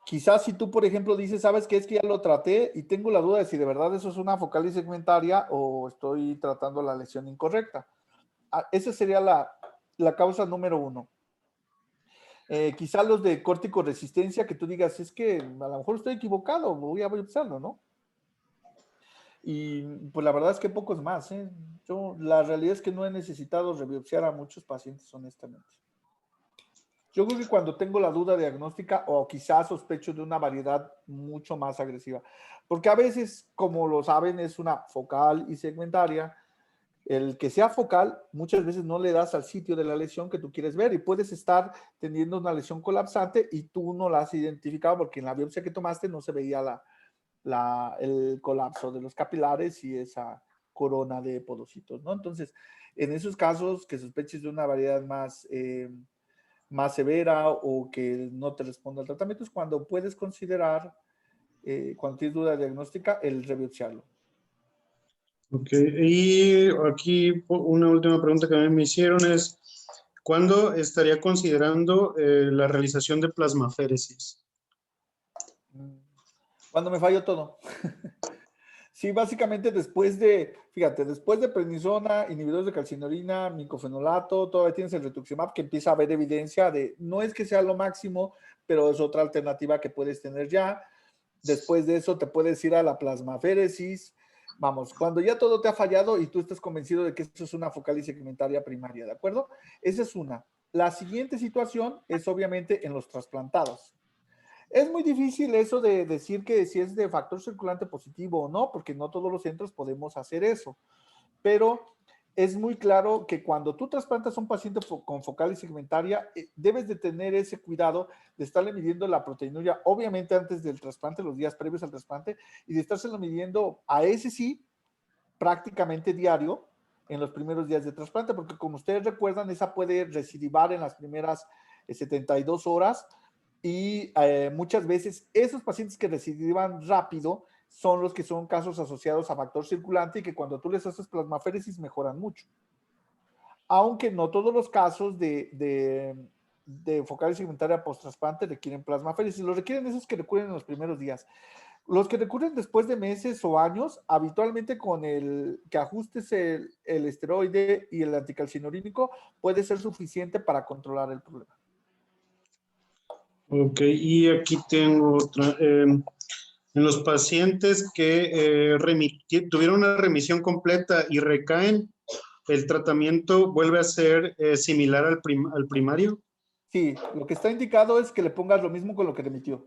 [SPEAKER 1] quizás si tú, por ejemplo, dices, sabes que es que ya lo traté y tengo la duda de si de verdad eso es una focal y segmentaria o estoy tratando la lesión incorrecta. Esa sería la causa número uno. Quizá los de córtico resistencia que tú digas, es que a lo mejor estoy equivocado, voy a usarlo, ¿no? Y pues la verdad es que pocos más, ¿eh? La realidad es que no he necesitado rebiopsiar a muchos pacientes, honestamente. Yo creo que cuando tengo la duda diagnóstica o quizás sospecho de una variedad mucho más agresiva, porque a veces, como lo saben, es una focal y segmentaria. El que sea focal, muchas veces no le das al sitio de la lesión que tú quieres ver y puedes estar teniendo una lesión colapsante y tú no la has identificado porque en la biopsia que tomaste no se veía el colapso de los capilares y esa corona de podocitos, ¿no? Entonces, en esos casos que sospeches de una variedad más severa o que no te responda al tratamiento es cuando puedes considerar, cuando tienes duda diagnóstica, el rebiopsiarlo.
[SPEAKER 2] Ok, y aquí una última pregunta que me hicieron es, ¿cuándo estaría considerando la realización de plasmaféresis?
[SPEAKER 1] Cuando me falló todo. Sí, básicamente fíjate, después de prednisona, inhibidores de calcineurina, micofenolato, todavía tienes el rituximab que empieza a haber evidencia no es que sea lo máximo, pero es otra alternativa que puedes tener ya. Después de eso te puedes ir a la plasmaféresis. Vamos, cuando ya todo te ha fallado y tú estás convencido de que esto es una focal y segmentaria primaria, ¿de acuerdo? Esa es una. La siguiente situación es obviamente en los trasplantados. Es muy difícil eso de decir que si es de factor circulante positivo o no, porque no todos los centros podemos hacer eso. Pero es muy claro que cuando tú trasplantas a un paciente con focal y segmentaria, debes de tener ese cuidado de estarle midiendo la proteinuria, obviamente antes del trasplante, los días previos al trasplante, y de estárselo midiendo a ese sí prácticamente diario en los primeros días de trasplante, porque como ustedes recuerdan, esa puede recidivar en las primeras 72 horas y muchas veces esos pacientes que recidivan rápido son los que son casos asociados a factor circulante y que cuando tú les haces plasmaféresis mejoran mucho. Aunque no todos los casos de focal segmentaria post-trasplante requieren plasmaféresis. Los requieren esos que recurren en los primeros días. Los que recurren después de meses o años, habitualmente con el que ajustes el esteroide y el anticalcinurínico, puede ser suficiente para controlar el problema.
[SPEAKER 2] Ok, y aquí tengo otra. En los pacientes que tuvieron una remisión completa y recaen, ¿el tratamiento vuelve a ser similar al primario?
[SPEAKER 1] Sí, lo que está indicado es que le pongas lo mismo con lo que remitió.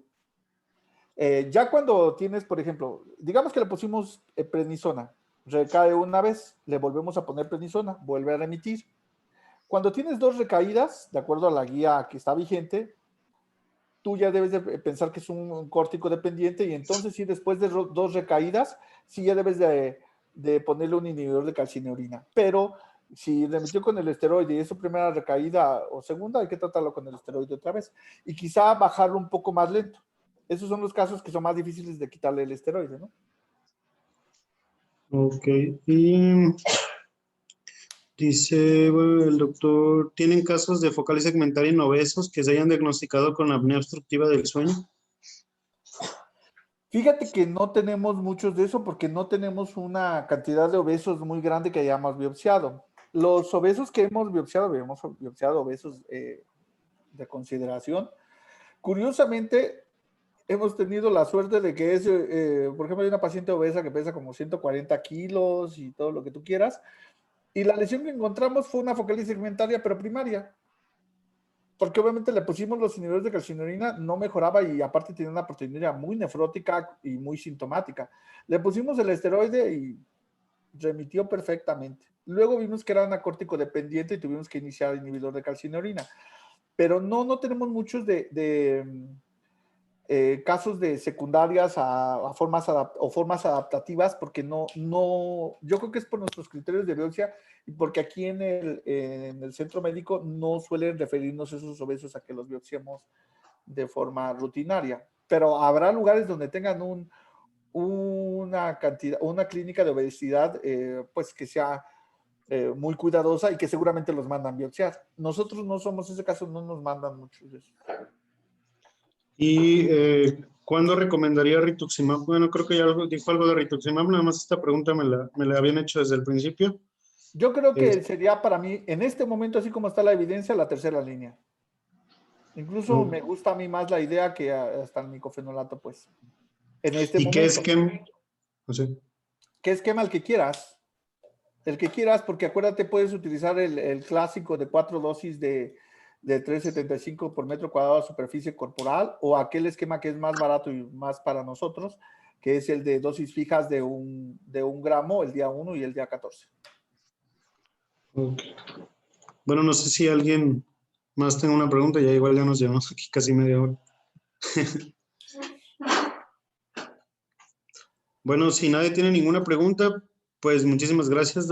[SPEAKER 1] Ya cuando tienes, por ejemplo, digamos que le pusimos prednisona, recae una vez, le volvemos a poner prednisona, vuelve a remitir. Cuando tienes dos recaídas, de acuerdo a la guía que está vigente, tú ya debes de pensar que es un córtico dependiente y entonces sí, después de dos recaídas, sí ya debes de ponerle un inhibidor de calcineurina. Pero si remitió con el esteroide y es su primera recaída o segunda, hay que tratarlo con el esteroide otra vez. Y quizá bajarlo un poco más lento. Esos son los casos que son más difíciles de quitarle el esteroide, ¿no?
[SPEAKER 2] Ok, y dice bueno, el doctor, ¿tienen casos de focal y segmentaria en obesos que se hayan diagnosticado con apnea obstructiva del sueño?
[SPEAKER 1] Fíjate que no tenemos muchos de eso porque no tenemos una cantidad de obesos muy grande que hayamos biopsiado. los obesos que hemos biopsiado obesos de consideración, curiosamente, hemos tenido la suerte de que por ejemplo, hay una paciente obesa que pesa como 140 kilos y todo lo que tú quieras, y la lesión que encontramos fue una focalitis segmentaria, pero primaria, porque obviamente le pusimos los inhibidores de calcinurina, no mejoraba y aparte tenía una proteinuria muy nefrótica y muy sintomática. Le pusimos el esteroide y remitió perfectamente. Luego vimos que era anacórtico dependiente y tuvimos que iniciar el inhibidor de calcinurina. Pero no tenemos muchos casos de secundarias a formas adaptativas, porque yo creo que es por nuestros criterios de biopsia y porque aquí en el centro médico no suelen referirnos esos obesos a que los biopsiemos de forma rutinaria. Pero habrá lugares donde tengan una clínica de obesidad pues que sea muy cuidadosa y que seguramente los mandan biopsiar. Nosotros no somos ese caso, no nos mandan muchos de eso.
[SPEAKER 2] ¿Y cuándo recomendaría rituximab? Bueno, creo que ya dijo algo de rituximab, nada más esta pregunta me la habían hecho desde el principio.
[SPEAKER 1] Yo creo que sería para mí, en este momento, así como está la evidencia, la tercera línea. Incluso me gusta a mí más la idea que hasta el micofenolato, pues. En este
[SPEAKER 2] ¿Y
[SPEAKER 1] momento.
[SPEAKER 2] qué esquema? No sé.
[SPEAKER 1] ¿Qué esquema? El que quieras. El que quieras, porque acuérdate, puedes utilizar el clásico de 4 dosis de 3.75 por metro cuadrado de superficie corporal, o aquel esquema que es más barato y más para nosotros, que es el de dosis fijas de un gramo el día 1 y el día 14.
[SPEAKER 2] Okay. Bueno, no sé si alguien más tenga una pregunta, ya igual ya nos llevamos aquí casi media hora. Bueno, si nadie tiene ninguna pregunta, pues muchísimas gracias.